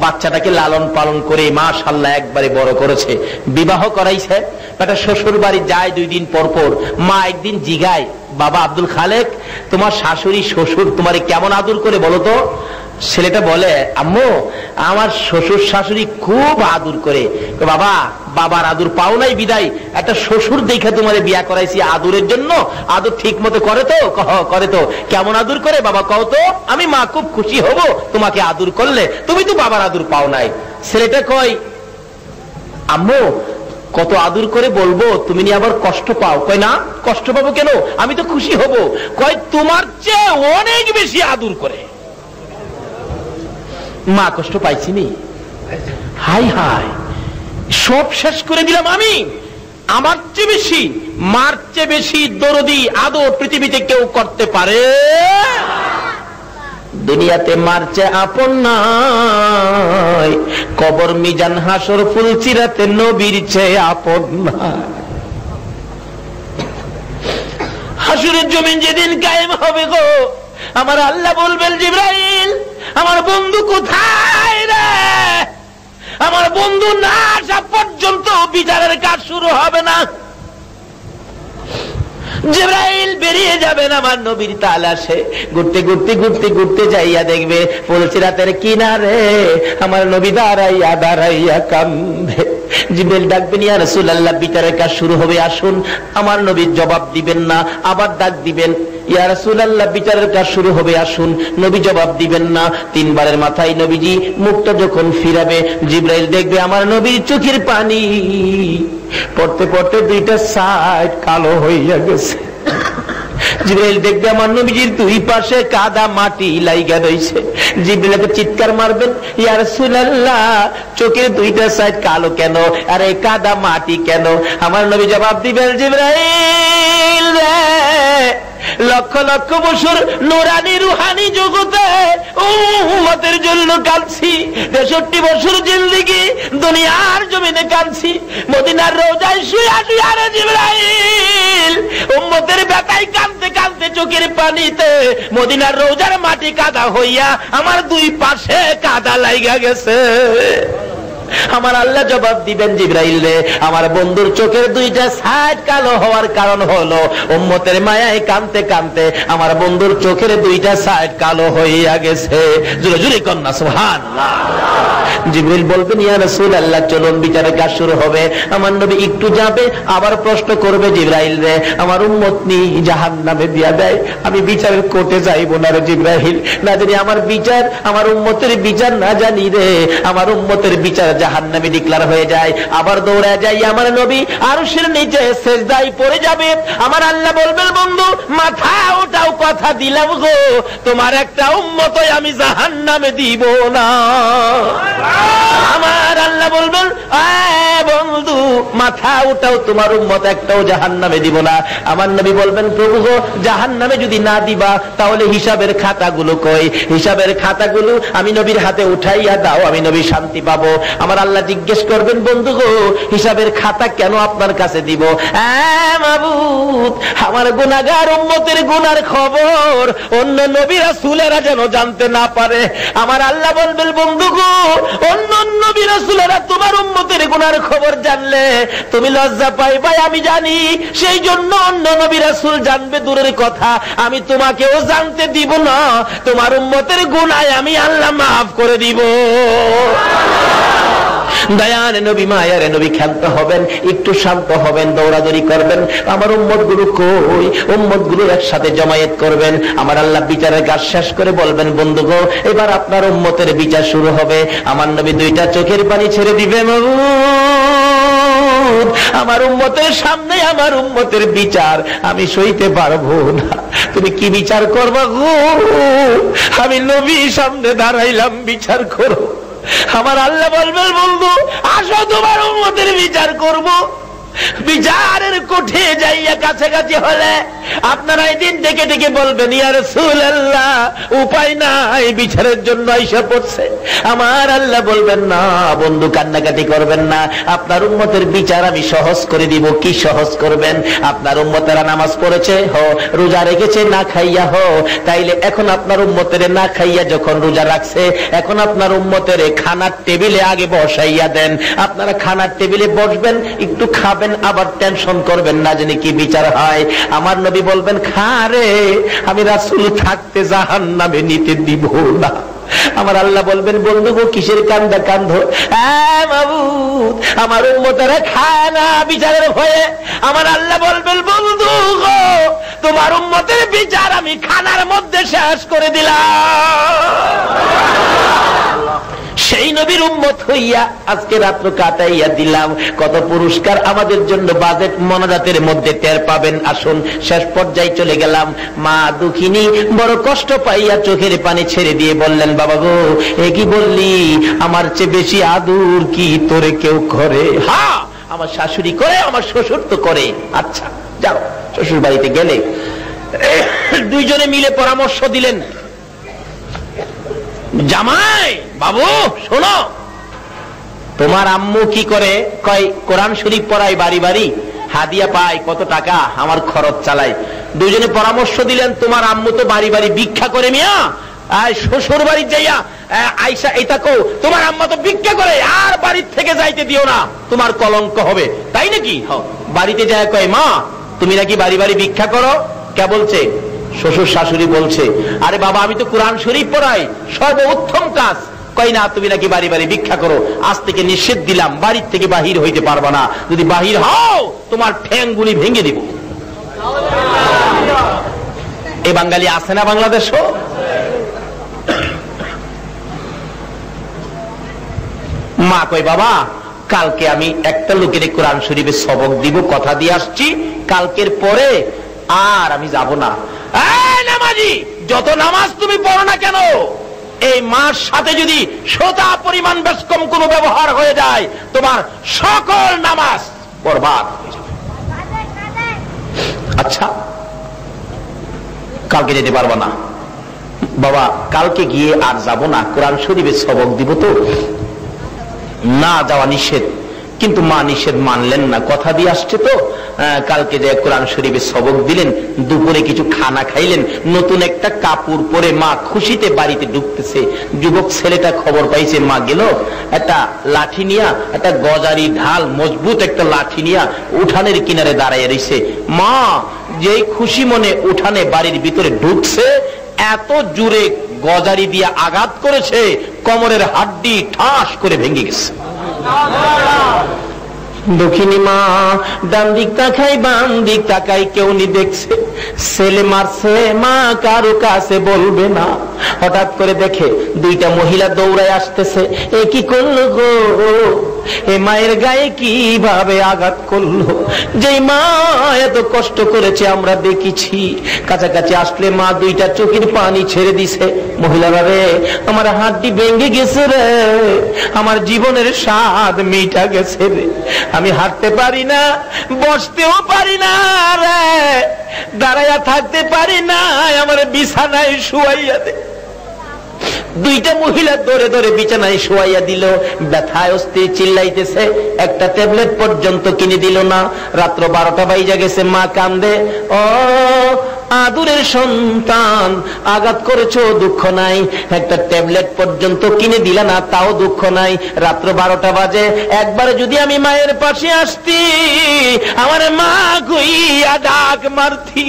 বাচ্চাটাকে লালন পালন করে মাশাআল্লাহ একবারে বড় করেছে, বিবাহ করাইছে। একটা শ্বশুর বাড়ি যায় 2 দিন পর পর। মা একদিন জিগায় বাবা আব্দুল খালেক তোমার শাশুড়ি শ্বশুর তোমারে কেমন আদর করে বলো তো? ছেলেটা বলে আম্মু আমার শ্বশুর শাশুড়ি খুব আদর করে। বাবা বাবার আদর পাও নাই বিদায় একটা শ্বশুর দেখে তোমারে বিয়া করাইছি আদরের জন্য, আদর ঠিক মতো করে তো? করে তো। কেমন আদর করে বাবা কও তো, আমি মা খুব খুশি হব তোমাকে আদর করলে, তুমি তো বাবার আদর পাও নাই। ছেলেটা কয় আম্মু কত আদর করে বলবো তুমি নি আবার কষ্ট পাও? কয় না কষ্ট পাবো কেন, আমি তো খুশি হব। কয় তোমার চেয়ে অনেক বেশি আদর করে। মা কষ্ট পাইছি নি? হাই হাই সব শেষ করে দিলাম আমি। আমার চেয়ে বেশি মার চেয়ে বেশি দরদি আদর পৃথিবীতে কেউ করতে পারে? দুনিয়াতে মার চেয়ে আপন নাই, কবর মিজান হাসর ফুলচিরাতে নবীর চেয়ে আপন নাই। হাসরের জমিন যেদিন কায়েম হবে গো, আমার আল্লাহ বলবেন জিবরাইল আমার বন্ধু কোথায় রে? আমার বন্ধু না আসা পর্যন্ত বিচারের কাজ শুরু হবে না। জিবরাইল বেরিয়ে যাবেন আমার নবীর তালাশে, ঘুরতে ঘুরতে ঘুরতে ঘুরতে যাইয়া দেখবে ফুলসিরাতের কিনারে আমার নবী দাঁড়াইয়া দাঁড়াইয়া কান্দে। জিবরাইল ডাকবেন, ইয়া রাসূলুল্লাহ বিচারের কাজ শুরু হবে, আসুন। আমার নবী জবাব দিবেন না, আবার ডাক দিবেন, ইয়া রাসূলুল্লাহ বিচারের কাজ শুরু হবে, আসুন। নবী জবাব দিবেন না। তিনবারের মাথায় নবীজি মুখটা যখন ফিরাবে, জিবরাইল দেখবে আমার নবীর চোখের পানি পড়তে পড়তে দুইটা সাইড কালো হইয়া গেছে। জিবরাইল দেখবে আমার নবীজির দুই পাশে কাদা মাটি লাইগা রইছে। জিবরাইলকে চিৎকার মারবেন, ইয়া রাসূলুল্লাহ চোখের দুইটা সাইড কালো কেন, আর এই কাদা মাটি কেন? আমার নবী জবাব দিবেন, জিবরাইল রে, লক্ষ লক্ষ বছর নুরানি রুহানি জগতে উম্মতের জন্য কাঁদছি, 63 বছর জিন্দেগি দুনিয়ার জমিনে কাঁদছি, মদিনার রওজায় শুয়ে শুয়ে রে জিবরাইল উম্মতের ব্যথায় কাঁদতে কাঁদতে চোখের পানিতে মদিনার রওজার মাটি কাদা হইয়া আমার দুই পাশে কাদা লাইগা গেছে। আমার আল্লাহ জবাব দিবেন, জিবরাইল রে, আমার বন্ধুর চোখের দুইটা সাইড কালো হওয়ার কারণ হলো উম্মতের মায়ায় কাঁদতে কাঁদতে আমার বন্ধুর চোখের দুইটা সাইড কালো হইয়া গেছে। জোরে জোরে কন্যা সুবহানাল্লাহ। জিবরাইল বলবেন, ইয়া রাসূলুল্লাহ চলুন বিচারের কাজ শুরু হবে। আমার নবী একটু যাবে, আবার প্রশ্ন করবে, জিবরাইল রে, আমার উম্মত নি জাহান্নামে দিয়া দেয়, আমি বিচারের কোর্টে যাইব না রে জিবরাইল, না জানি আমার বিচার, আমার উম্মতের বিচার না জানি রে, আমার উম্মতের বিচার জাহান্নামে ডিক্লার হয়ে যায়। আবার দৌড়ে যাই আমার নবী আরশের নিচে সিজদায় পড়ে যাবে। আমার আল্লাহ বলবেন, বন্ধু মাথা ওঠাও, কথা দিলাম গো তোমার একটা উম্মতই আমি জাহান্নামে দিব না। আমার আল্লাহ বলবেন, বন্ধু মাথা উঠাও, তোমার উম্মত একটাও জাহান্নামে দিব না। আমার নবী বলবেন, প্রভু গো জাহান্নামে যদি না দিবা তাহলে হিসাবের খাতাগুলো কই? হিসাবের খাতাগুলো আমি নবীর হাতে উঠাইয়া দাও, আমি নবী শান্তি পাবো। আমার আল্লাহ জিজ্ঞেস করবেন, বন্ধু গো হিসাবের খাতা কেন আপনার কাছে দিব? মাবুদ, আমার গুনাহগার উম্মতের গুনার খবর অন্য নবী রাসূলেরা যেন জানতে না পারে। আমার আল্লাহ বলবেন, বন্ধু গো অন্য নবী রাসূলেরা তোমার উম্মতের গুনার খবর জানলে তুমি লজ্জা পাইবা, আমি জানি, সেই জন্য অন্য নবী রাসূল জানবে দূরের কথা, আমি তোমাকেও জানতে দিব না। তোমার উম্মতের গুনাহ আমি আল্লাহ মাফ করে দিব। দয়ার নবী, মায়ার নবী, ক্ষান্ত হবেন, একটু শান্ত হবেন, দৌড়াদৌড়ি করবেন। আমার উম্মত গুলো কই? উম্মত গুলো একসাথে জমায়েত করবেন। আমার আল্লাহ বিচারের কাজ শেষ করে বলবেন, বন্ধু গো এবার আপনার উম্মতের বিচার শুরু হবে। আমার নবী দুইটা চোখের পানি ছেড়ে দিবেন, আমার উম্মতের সামনে আমার উম্মতের বিচার আমি সইতে পারবো না। তুমি কি বিচার করবা গো? আমি নবী সামনে দাঁড়াইলাম, বিচার করো। আমার আল্লাহ বলবেন, বন্ধু আসো তোমার উম্মতের বিচার করব। বিচারের কোঠে যাইয়া কাছাকাছি হলে আপনারা এদিন ডেকে ডেকে বলবেন, ইয়া রাসূলুল্লাহ উপায় নাই, বিচারের জন্য আইসা পড়ছে। আমার আল্লাহ বলবেন, না বন্ধু কান্নাকাটি করবেন না, আপনার উম্মতের বিচার আমি সহজ করে দিব। কি সহজ করবেন? আপনার উম্মতেরা নামাজ পড়েছে, রোজা রেখেছে না খাইয়া, তাইলে এখন আপনার উম্মতের না খাইয়া যখন রোজা রাখছে, এখন আপনার উম্মতের খানার টেবিলে আগে বসাইয়া দেন। আপনারা খানার টেবিলে বসবেন, একটু খাবেন, আবার টেনশন করবেন না জানি কি বিচার হয়। আমার নবী বলবেন, খা রে, আমি রাসূল থাকতে জাহান্নামে নিতে দিব না। আমার আল্লাহ বলবেন, বন্ধু গো কিসের কান্দা কান্দো? মাবুদ আমার উম্মতেরা খায় না বিচারের ভয়ে। আমার আল্লাহ বলবেন, বন্ধু গো তোমার উম্মতের বিচার আমি খানার মধ্যে শেষ করে দিলাম। সেই নবীর উম্মত হইয়া আজকে রাত্র কাটাইয়া দিলাম। কত পুরস্কার আমাদের জন্য বাজেট মোনাজাতের মধ্যে টের পাবেন। আসুন শেষ পর্যায়ে চলে গেলাম। মা দুঃখিনী বড় কষ্ট পাইয়া চোখের পানি ছেড়ে দিয়ে বললেন, বাবা গো এ কি বললি? আমার চেয়ে বেশি আদর কি তোরে কেউ করে? হ্যাঁ আমার শাশুড়ি করে, আমার শ্বশুর তো করে। আচ্ছা যাও। শ্বশুর বাড়িতে গেলে দুইজনে মিলে পরামর্শ দিলেন, জামাই বাবু শোনো, তোমার আম্মু কি করে? কয় কোরআন শরীফ পড়ায়, বাড়ি বাড়ি হাদিয়া পায়, কত টাকা আমার খরচ চালায়। দুইজনে পরামর্শ দিলেন, তোমার আম্মু তো বাড়ি বাড়ি ভিক্ষা করে মিয়া, শ্বশুর বাড়ি যাইয়া আইসা এটা কো তোমার আম্মা তো ভিক্ষা করে, আর বাড়ির থেকে যাইতে দিও না, তোমার কলঙ্ক হবে। তাই নাকি? বাড়িতে যায় কয়, মা তুমি নাকি বাড়ি বাড়ি ভিক্ষা করো। কে বলছে? শ্বশুর শাশুড়ি বলছে, আরে বাবা আমি তো কোরআন শরীফ পড়াই, সর্বোত্তম কাজ। কই না, তুমি নাকি বাড়ি বাড়ি ভিক্ষা করো, আজ থেকে নিষেধ দিলাম, বাড়ির থেকে বাহির হইতে পারবা না, যদি বাহির হও তোমার ঠ্যাংগুলি ভেঙে দিব। এই বাঙালি আছে না বাংলাদেশও? মা কই বাবা কালকে আমি একটা লোকের কোরআন শরীফে সবক দিব, কথা দিয়ে আসছি, কালকের পরে আর আমি যাব না। নামাজি, যত নামাজ তুমি পড়ো না কেন, এই মার সাথে যদি শোতা পরিমাণ বেশকম কোনো ব্যবহার হয়ে যায়, তোমার সকল নামাজ বরবাদ হয়ে যাবে। আচ্ছা কালকে যেতে পারবো না বাবা, কালকে গিয়ে আর যাব না, কোরআন শরীফে সবক দিব তো। না যাওয়া নিষেধ, কিন্তু মা নিষেধ মানলেন না, কথা দিয়ে আসছে তো। কালকে যে কোরআন শরীফে সবক দিলেন, দুপুরে কিছু খানা খাইলেন, নতুন একটা কাপড় পরে মা খুশিতে বাড়িতে ঢুকতেছে। যুবক ছেলেটা খবর পাইছে মা গেল, একটা লাঠি নিয়া, একটা গজারি ঢাল মজবুত একটা লাঠি নিয়া উঠানের কিনারে দাঁড়ায় রইছে। মা যেই খুশি মনে উঠানে বাড়ির ভিতরে ঢুকছে, এত জোরে গজারি দিয়ে আঘাত করেছে, কোমরের হাড্ডি ঠাস করে ভেঙে গেছে। দক্ষিণী মা ডান দিক তাকাই বাম দিক তাকাই, কেউ নি দেখছে, ছেলে মারছে, মা কারো কাছে বলবে না। হঠাৎ করে দেখে দুইটা মহিলা দৌড়ায় আসতেছে। এ কি করলো গো, এ মায়ের গায়ে কিভাবে আঘাত করলো, যে মা এত কষ্ট করেছে আমরা দেখেছি। কাছাকাছি আসলে মা দুইটা চোখের পানি ছেড়ে দিছে। মহিলারা রে, আমার হাড্ডি ভেঙে গেছে রে, আমার জীবনের স্বাদ মিটা গেছে রে, আমি হাঁটতে পারি না, বসতেও পারি না রে, দাঁড়াইয়া থাকতে পারি না, আমার বিছানায় শুয়াইয়া দে। দুইটা মহিলা ধরে ধরে বিছানায় শুয়াইয়া দিল, ব্যথায় অস্থির চিল্লাইতেছে, একটা ট্যাবলেট পর্যন্ত কিনে দিল না। রাত্র 12টা বাইজা গেছে, মা কান্দে। ও আদুরের সন্তান, আঘাত করেছো দুঃখ নাই, একটা ট্যাবলেট পর্যন্ত কিনে দিলা না তাও দুঃখ নাই। রাত্র 12টা বাজে, একবার যদি আমি মায়ের পাশে আসতি, আমার মা কইয়া ডাক মারতি,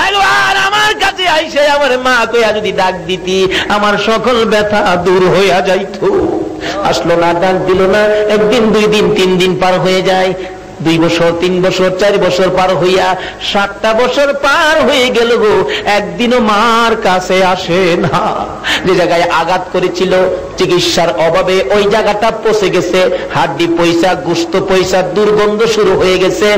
একবার আমার কাছে আইসে আমার মা কইয়া যদি ডাক দিতি, আমার সকল ব্যথা দূর হইয়া যাইতো। আসলো না, ডাক দিল না। একদিন, 2 দিন, 3 দিন পার হয়ে যায়, 2 বছর, 3 বছর, 4 বছর পার হইয়া 7টা বছর পার হয়ে গেল গো, একদিনও মার কাছে আসে না। যে জায়গায় আঘাত করেছিল, চিকিৎসার অভাবে ওই জায়গাটা পচে গেছে, হাড্ডি পয়সা, গোশত পয়সা, দুর্গন্ধ শুরু হয়ে গেছে,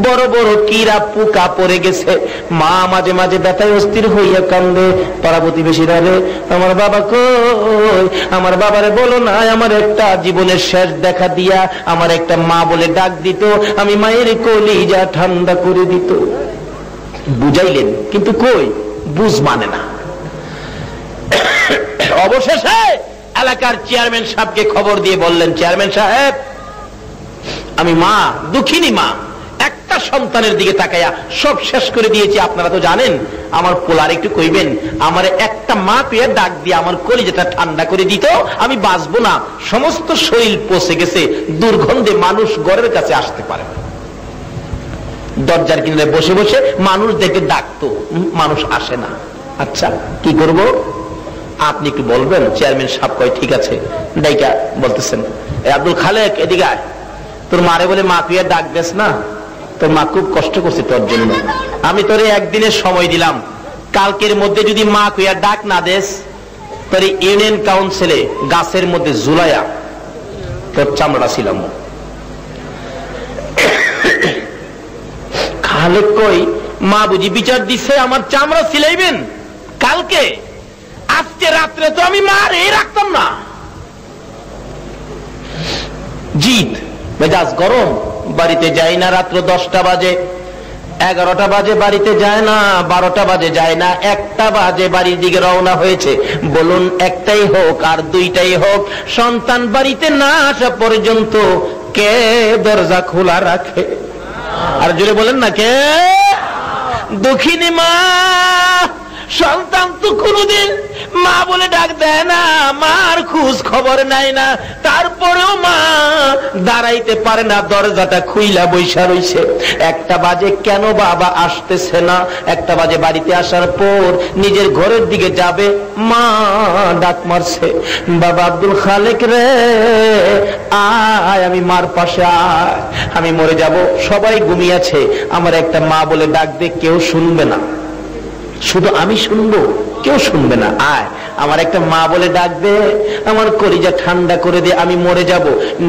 বড় বড় কীড়া পোকা পড়ে গেছে। মা মাঝে মাঝে ব্যথায় অস্থির হইয়া কান্দে। পাড়া প্রতিবেশীরা রে, আমার বাবা কই, আমার বাবারে বলো না, আমার একটা জীবনের শেষ দেখা দিয়া আমার একটা মা বলে ডাক দিত, আমি মায়ের কলিজা ঠান্ডা করে দিত। বুঝাইলেন, কিন্তু কই বুঝ মানে না। অবশেষে এলাকার চেয়ারম্যান সাহেবকে খবর দিয়ে বললেন, চেয়ারম্যান সাহেব, আমি মা, দুঃখিনী মা, একটা সন্তানের দিকে তাকাইয়া সব শেষ করে দিয়েছি। আপনারা তো জানেন, আমার পোলার একটু কইবেন, আমার একটা মা পেয়ে ডাক দিয়ে আমার কলিজাটা ঠান্ডা করে দিত, আমি বাঁচবো না, সমস্ত শরীর পচে গেছে, দুর্গন্ধে মানুষ ঘরের কাছে আসতে পারে না। দরজার কিনারে বসে বসে মানুষ দেখে ডাকতো, মানুষ আসে না। আচ্ছা কি করব, আপনি একটু বলবেন। চেয়ারম্যান সাহেব কয় ঠিক আছে। ডাইকা বলতেছেন, আব্দুল খালেক এদিকে আয়, তোর মারে বলে মা তুই ডাক দেস না, তোর মা খুব কষ্ট করছে তোর জন্য, আমি তোরে একদিনের সময় দিলাম, কালকের মধ্যে যদি মা কুইয়া ডাক না দেস, তোর ইউনিয়ন কাউন্সিলে গাছের মধ্যে ঝুলাইয়া তোর চামড়া ছিলাম। খালেক কই, মা বুঝি বিচার দিচ্ছে আমার চামড়া ছিলাইবেন কালকে? আজকে রাত্রে তো আমি মারে রাখতাম না। জিত, মেজাজ গরম, বাড়িতে যাই না। রাত্র 10টা বাজে, 11টা বাজে বাড়িতে যায় না, 12টা বাজে যায় না, 1টা বাজে বাড়ির দিকে রওনা হয়েছে। বলুন, একটাই হোক আর 2টাই হোক, সন্তান বাড়িতে না আসা পর্যন্ত কে দরজা খোলা রাখে? আর জোরে বলেন না, কে? দুঃখিনী মা, সন্তান তো কোনদিন মা বলে ডাক দেয় না, মার খোঁজ খবর নাই না। তারপরেও মা দাঁড়াইতে পারে না, দরজাটা খুইলা বৈশা রইছে। 1টা বাজে, কেন বাবা আসতেছে না? 1টা বাজে বাড়িতে আসার পর নিজের ঘরের দিকে যাবে, মা ডাক মারছে, বাবা আব্দুল খালেক রে আয়, আমি মার পাশে আয়, আমি মরে যাব, সবাই ঘুমিয়েছে, আমার একটা মা বলে ডাক দে, কেউ শুনবে না, শুধু আমি শুনবো, কেউ শুনবে না, আয় আমার একটা মা বলে ডাক দে, আমার কলিজা ঠান্ডা করে দে, আমি মরে যাব।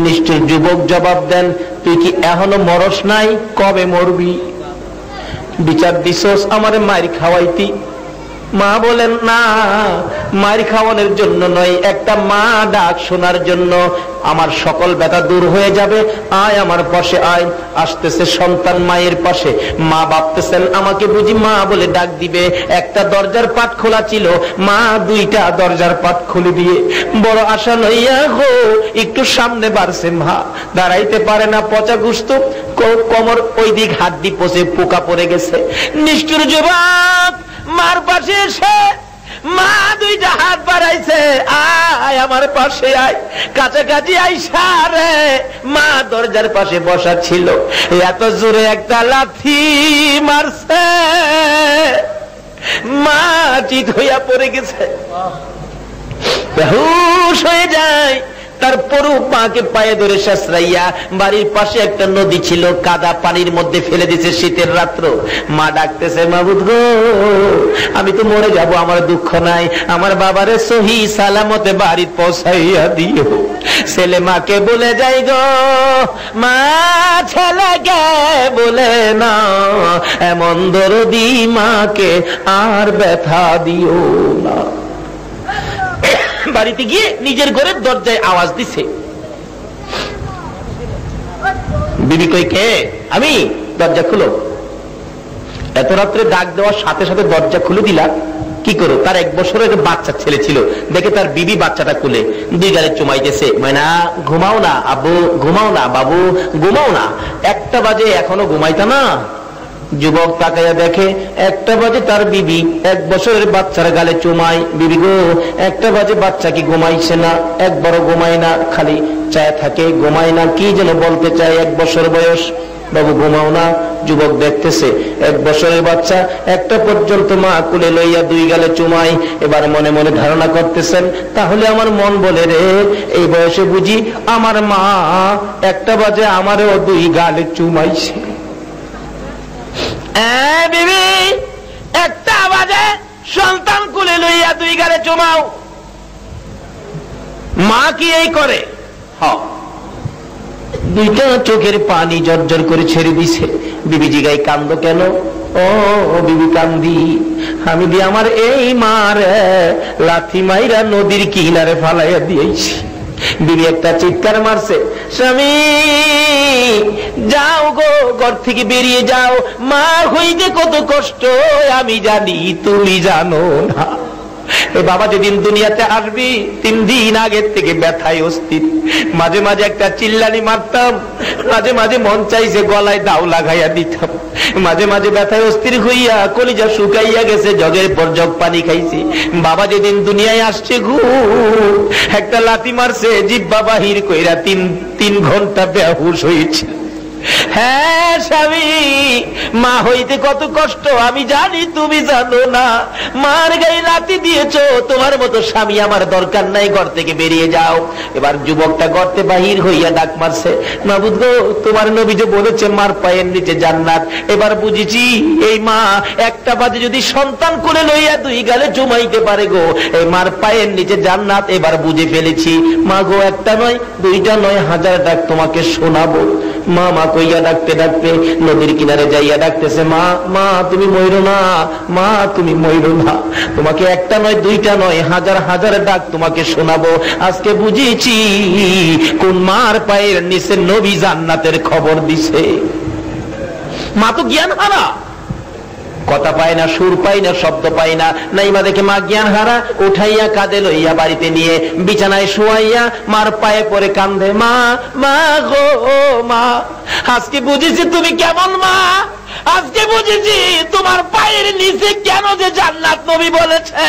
নিশ্চয় যুবক জবাব দেন, তুই কি এখনো মরস নাই? কবে মরবি? বিচার দিছস আমারে মায়ের খাওয়াইতি? মা বলেন না, মায়ের খাওয়ানোর জন্য নয়, একটা মা ডাক শোনার জন্য। আমার সকল ব্যথা দূর হয়ে যাবে, আয় আমার পাশে আয়। আসতেছে সন্তান মায়ের পাশে, মা ভাবতেছেন আমাকে বুঝি মা বলে ডাক দিবে। একটা দরজার পাট খোলা ছিল, মা 2টা দরজার পাট খুলে দিয়ে বড় আশা লইয়া গো একটু সামনে বাড়ছে। মা দাঁড়াইতে পারে না, পচা গুস্ত, কোমর ওই দিক হাড্ডি পচে পোকা পড়ে গেছে। নিষ্ঠুর যুবক মার পাশে এসে মা 2টা হাত বাড়াইছে, আয় আমার পাশে আয়। কাছাকাছি আইসা রে মা দরজার পাশে বসা ছিল, এত জোরে একটা লাথি মারছে, মা চিত হইয়া পড়ে গেছে, বেহুশ হয়ে যায়। তারপরও মাকে পায়ে ধরে শেষরাইয়া বাড়ির পাশে একটা নদী ছিল, কাদা পানির মধ্যে ফেলে দিছে শীতের রাত্র। মা ডাকতেছে, মাবুদ গো আমি তো মরে যাব, আমার দুঃখ নাই, আমার বাবারে সহি সালামতে বাড়ি পৌঁছাইয়া দিও। ছেলে মাকে বলে যাই গো, মা ছেলেকে বলে না, এমন দরদি মাকে আর ব্যথা দিও না। বাড়িতে গিয়ে নিজের ঘরের দরজায় আওয়াজ দিছে, বিবি কই কে? আমি। দরজা খুলো। এত রাত্রে ডাক দেওয়ার সাথে সাথে দরজা খুলে দিলা, কি করো? তার 1 বছরের বাচ্চা ছেলে ছিল, দেখে তার বিবি বাচ্চাটা খুলে 2 গালে চুমাইতেছে। মানে ঘুমাও না আব্বু, ঘুমাও না বাবু, ঘুমাও না। 1টা বাজে এখনো ঘুমাইতা না? যুবক তাকাইয়া দেখে 1টা বাজে তার বিবি 1 বছরের বাচ্চার গালে চুমাই। বিবি গো 1টা বাজে বাচ্চা কি ঘুমাইছে না? একবারও ঘুমায় না, খালি চায় থাকে, ঘুমায় না, কি যেন বলতে চায়। 1 বছর বয়স, বাবু ঘুমাও না। যুবক দেখতেছে 1 বছরের বাচ্চা 1টা পর্যন্ত মা কুলে লইয়া 2 গালে চুমাই। এবার মনে মনে ধারণা করতেছেন, তাহলে আমার মন বলে রে এই বয়সে বুঝি আমার মা 1টা বাজে আমারও 2 গালে চুমাইছে। বিবি 1টা বাজে সন্তান কুলে লইয়া 2 গালে চুমাও, মা কি এই করে? 2টা চোখের পানি জর্জর করে ছেড়ে দিছে। বিবি জিগাই, কান্দো কেন? ও বিবি কান্দি, আমি দিয়ে আমার এই মার লাথি মাইরা নদীর কিনারে ফালাইয়া দিয়েছি। বিবি একটা চিৎকার মারছে, স্বামী যাও গো, ঘর থেকে বেরিয়ে যাও, মা হইতে কত কষ্ট আমি জানি, তুমি জানো না। এ বাবা যেদিন দুনিয়াতে আসবি 3 দিন আগের থেকে ব্যথায় অস্থির। মাঝে মাঝে একটা চিল্লানি মারতাম, মাঝে মাঝে মন চাইছে গলায় দাও লাগাইয়া দিতাম, মাঝে মাঝে ব্যথায় অস্থির হইয়া কলিজা শুকাইয়া গেছে, জগের পর জগ পানি খাইছি। বাবা যেদিন দুনিয়ায় আসছে ঘু একটা লাথি মারছে, জিব্বা বাহির কইরা 3 ঘন্টা বেহুশ হয়েছে। হ্যাঁ স্বামী, মা হইতে কত কষ্ট আমি জানি, তুমি জানো না। মার গায়ে লাথি দিয়েছো, তোমার মতো স্বামী আমার দরকার নাই, ঘর থেকে বেরিয়ে যাও। এবার যুবকটা গর্তে বাহির হইয়া ডাক মারছে, মাবুদ গো তোমার নবী যে বলেছে মার পায়ের নিচে জান্নাত, এবার বুঝেছি এই মা 1টা বাজে যদি সন্তান কোলে লইয়া 2 গালে চুমাইতে পারে গো, এই মার পায়ের নিচে জান্নাত এবার বুঝে ফেলেছি। মা গো 1টা নয় 2টা নয় 1000 ডাক তোমাকে শোনাবো। মা মা কইয়া ডাকতে ডাকতে নদীর কিনারে যাইয়া ডাকতেছে, মা মা তুমি মইরো না, মা তুমি মইরো না, তোমাকে 1টা নয় 2টা নয় 1000 ডাক তোমাকে শোনাবো। আজকে বুঝেছি কোন মার পায়ের নিচে নবী জান্নাতের খবর দিছে। মা তো জ্ঞান হারা, কথা পায় না, সুর পায় না, শব্দ পায় না। নাইমা দেখে মা জ্ঞান হারা, উঠাইয়া কাঁধে লইয়া বাড়িতে নিয়ে বিছানায় শুয়াইয়া মার পায়ে পড়ে কান্দে, মা মা গো মা, আজকে বুঝেছি তুমি কেমন মা, আজকে বুঝেছি তোমার পায়ের নিচে কেন যে জান্নাত নবী বলেছে,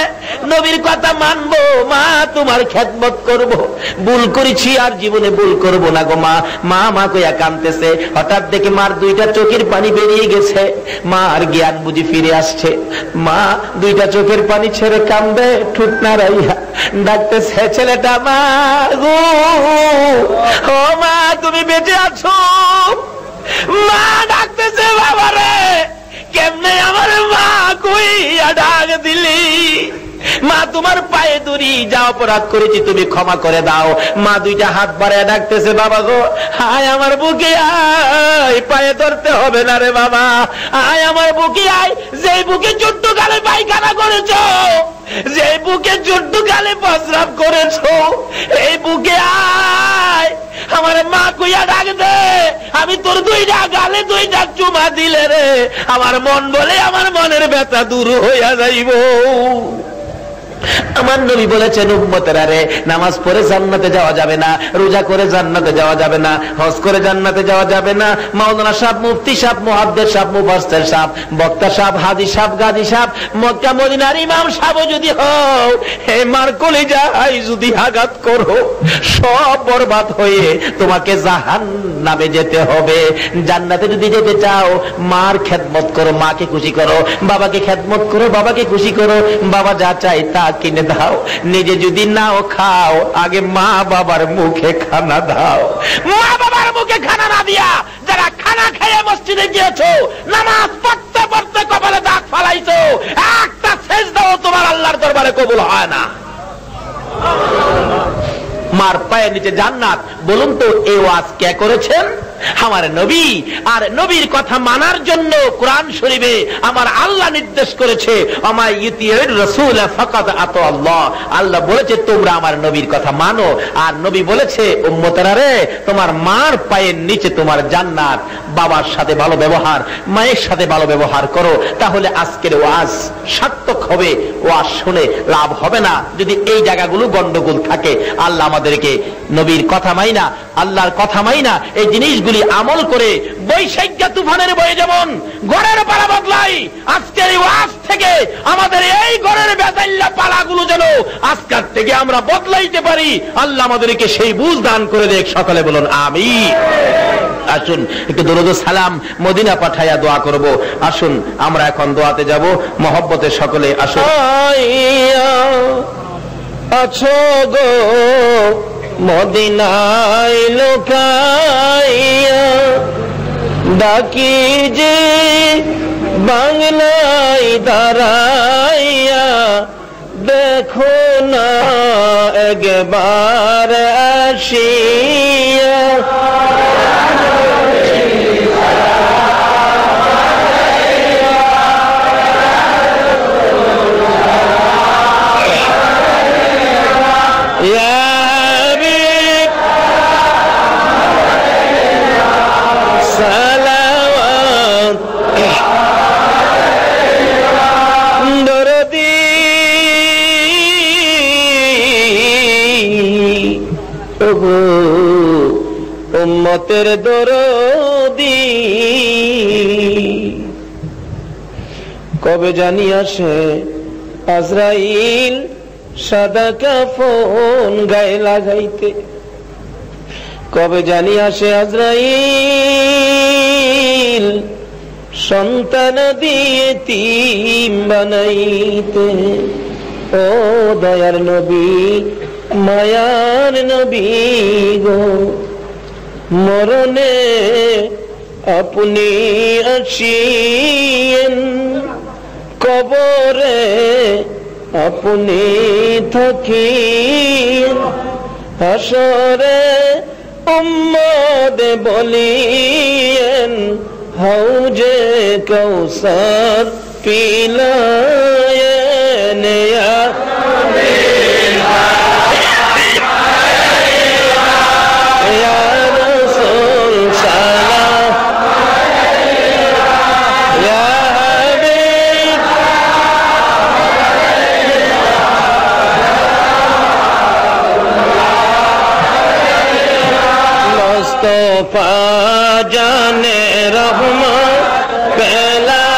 নবীর কথা মানবো মা, তোমার খেদমত করব, ভুল করেছি আর জীবনে ভুল করব না গো মা। মা মা কইয়া কাঁদতেছে, হঠাৎ দেখে মার দুইটা চোখের পানি বেরিয়ে গেছে, মা আর জ্ঞান বুঝি ফিরে আসছে। মা দুইটা চোখের পানি ছেড়ে কান্দে, ঠুট নাড়াইয়া ডাকতেছে ছেলেটা, মা গো, ও মা তুমি বেঁচে আছো? মা ডাকতেছে, বাবা রে কেমনে আমার মা কইয়া ডাক দিলি? মা তোমার পায়ে ধরি, যা অপরাধ করেছি তুমি ক্ষমা করে দাও। মা দুইটা হাত বাড়ায় ডাকতেছে, বাবা গো আয় আমার বুকে আয়, পায়ে ধরতে হবে না রে বাবা, আয় আমার বুকে আয়, যেই বুকে ছোট্ট কালে পায়খানা করেছো, যেই বুকে ছোট্ট কালে প্রস্রাব করেছো, এই বুকে আয়, আমার মা কইয়া ডাক দে। আমি তোর দুইটা গালে দুইটা চুমা দিলে রে আমার মন বলে আমার মনের ব্যথা দূর হইয়া যাইব। আমার নবী বলেছেন উম্মতেরা রে, নামাজ পড়ে জান্নাতে যাওয়া যাবে না, রোজা করে জান্নাতে যাওয়া যাবে না, হজ করে জান্নাতে যাওয়া যাবে না। মাওলানা সাহেব, মুফতি সাহেব, মুহাদ্দিস সাহেব, মুফাসসির সাহেব, বক্তা সাহেব, হাদিস সাহেব, গাজী সাহেব, মক্কা মদিনার ইমাম সাহেব যদি হও, হে মার কলিজায় যদি আঘাত করো, সব বরবাদ হয়ে তোমাকে জাহান্নামে যেতে হবে। জান্নাতে যদি যেতে চাও মার খেদমত করো, মাকে খুশি করো, বাবাকে খেদমত করো, বাবাকে খুশি করো, বাবা যা চাই তা কিনে দাও, নিজে যদি নাও খাও আগে মা বাবার মুখে খানা দাও। মা বাবার মুখে খানা না দিয়া যারা খানা খেয়ে মসজিদে গিয়েছো, নামাজ পড়তে পড়তে কপালে দাগ ফালাইছো, একটা সেজদাও তোমার আল্লাহর দরবারে কবুল হয় না। মার পায়ের নিচে জান্নাত, বলুন তো এই ওয়াজ কে করেছেন? আমার নবী। আর নবীর কথা মানার জন্য কোরআন শরীফে আমার আল্লাহ নির্দেশ করেছে, আমায় ইউতিউর রাসূল ফাকাদ আতা আল্লাহ। আল্লাহ বলেছে তোমরা আমার নবীর কথা মানো, আর নবী বলেছে উম্মতেরা রে তোমার মার পায়ের নিচে তোমার জান্নাত। বাবার সাথে ভালো ব্যবহার, মায়ের সাথে ভালো ব্যবহার করো, তাহলে আজকের ওয়াজ সার্থক হবে। ওয়াজ শুনে লাভ হবে না যদি এই জায়গাগুলো গন্ডগোল থাকে। আল্লাহ আমাদেরকে নবীর কথা মাইনা, আল্লাহর কথা মাইনা এই জিনিসগুলি আমল করে বৈশাখী তুফানের বয়ে যেমন ঘরের পালা বদলাই, আজকের এই ওয়াজ থেকে আমাদের এই ঘরের বেজাল্লা পালাগুলো যেন আজকের থেকে আমরা বদলাইতে পারি। আল্লাহ আমাদেরকে সেই বুঝ দান করে দেখ। সকলে বলুন আমিন। আসুন একটু দরুদ ও সালাম মদিনা পাঠাইয়া দোয়া করব। আসুন আমরা এখন দোয়াতে যাব মহব্বতে। সকলে আসুন। আছো গো মদিনায় লোকাইয়া, ডাকি যে বাংলায় দাঁড়াইয়া, দেখো না একবার আসিয়া। উম্মতের দরদি কবে জানি আসে আজরাইল সাদা কাফন গায়ে লাগাইতে, কবে জানি আসে আজরাইল সন্তান দিয়ে এতিম বানাইতে। ও দয়ার নবী, মায়ার নবী গো, মরণে আপনি আসিয়েন, কবরে আপনি থাকিয়েন, হাসরে উম্মত বলিয়েন, হাউজে কাউসার পিলায়েন। मुस्तफा जाने रहमत पहला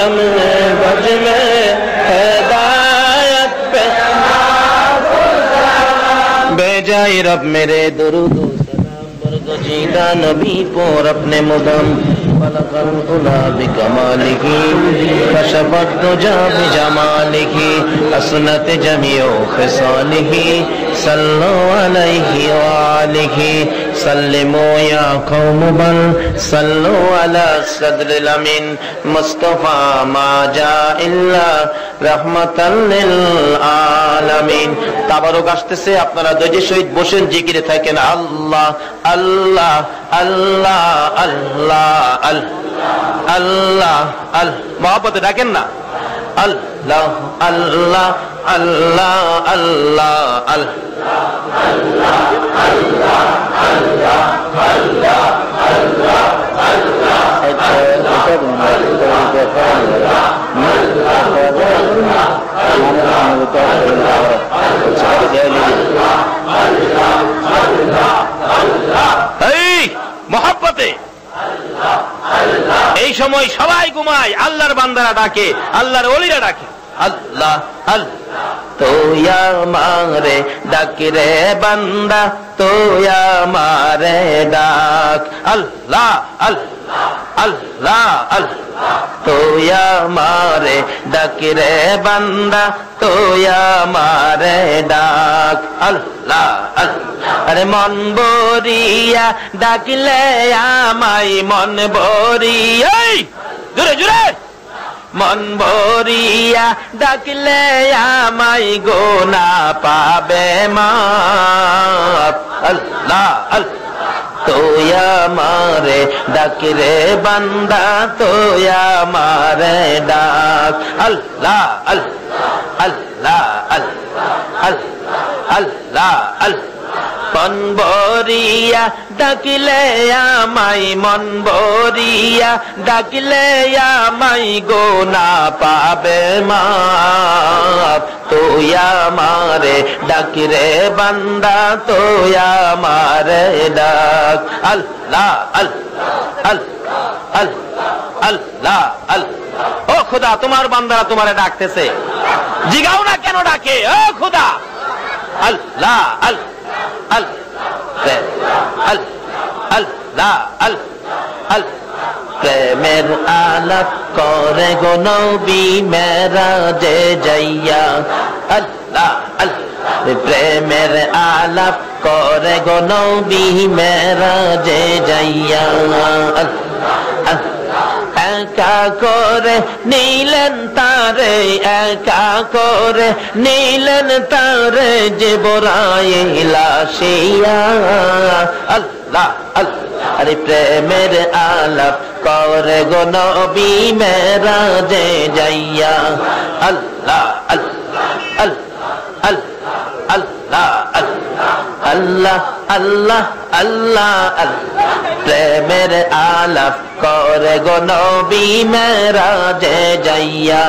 करम बज में हिदायत पे बेजाए रब मेरे दुरूद सलाम बरगजीदा नबी पर अपने मुदम फलकल उला बिकमालिही कशफत दुजा बिजमालिही असनत जमीओ खिसालिही सल्लु अलैहि व आलिही सल्लिमू या कौम बल सल्लु अला सदरिल अमीन मुस्तफा मा जा इल्ला रहमताल लिल आलामीन। তাবারক আসতেছে, আপনারা ধৈর্যের সহিত বসেন, জিকিরে থাকেন আল্লাহ আল্লাহ আল্লাহ আল্লাহ আল্লাহ আল্লাহ মহব্বতে ডাকেন না আল্লাহ আল্লাহ আল্লাহ আল্লাহ মহব্বতে এই সময় সবাই ঘুমায়, আল্লাহর বান্দারা ডাকে, আল্লাহর ওলিরা ডাকে আল্লাহ আল্লাহ তো মারে ডাক রে বান্দা তো মারে ডাক আল্লাহ আল্লাহ আল্লাহ আল্লাহ তো মারে ডাক রে বান্দা তো মারে ডাক আল্লাহ আল্লাহ আরে মন বরিয়া ডাকলে আমায় মন বরিয়া জোরে জোরে মন ভরিয়া ডাকলে আমায় গোনা পাবে মাপ আল্লাহ আল্লাহ তোয়া মারে ডাক রে বান্দা তোয়া মারে ডাক আল্লাহ আল্লাহ আল্লাহ আল্লাহ আল্লাহ আল্লাহ মন ভরিয়া ডাকলে আমায় মন ভরিয়া ডাকলে আমায় গোনা পাবে মাপ তোয়া মারে ডাক রে বান্দা তোয়া মারে ডাক আল্লাহ আল্লাহ আল্লাহ আল্লাহ আল্লাহ আল্লাহ ও খোদা তোমার বান্দারা তোমারে ডাকতেছে, জিগাও না কেন ডাকে ও খোদা আল্লাহ আল্লাহ প্রেমের আলাপ করে গো নবী মেরাজে যাইয়া আল্লাহ আল্লাহ প্রেমের আলাপ করে গো নবী মেরাজে যাইয়া আল্লাহ একা করে নিলেন তারে একা করে নিলেন তারে জিবরাইল আসিয়া আল্লাহ আল্লাহ আরে প্রেমের আলাপ করে গো নবী মেরাজে যাইয়া আল্লাহ আল্লাহ আল্লাহ আল্লাহ আল্লাহ আল্লাহ আল্লাহ আল্লাহ প্রেমের আলাপ করে গো নবী মেরাজে যাইয়া।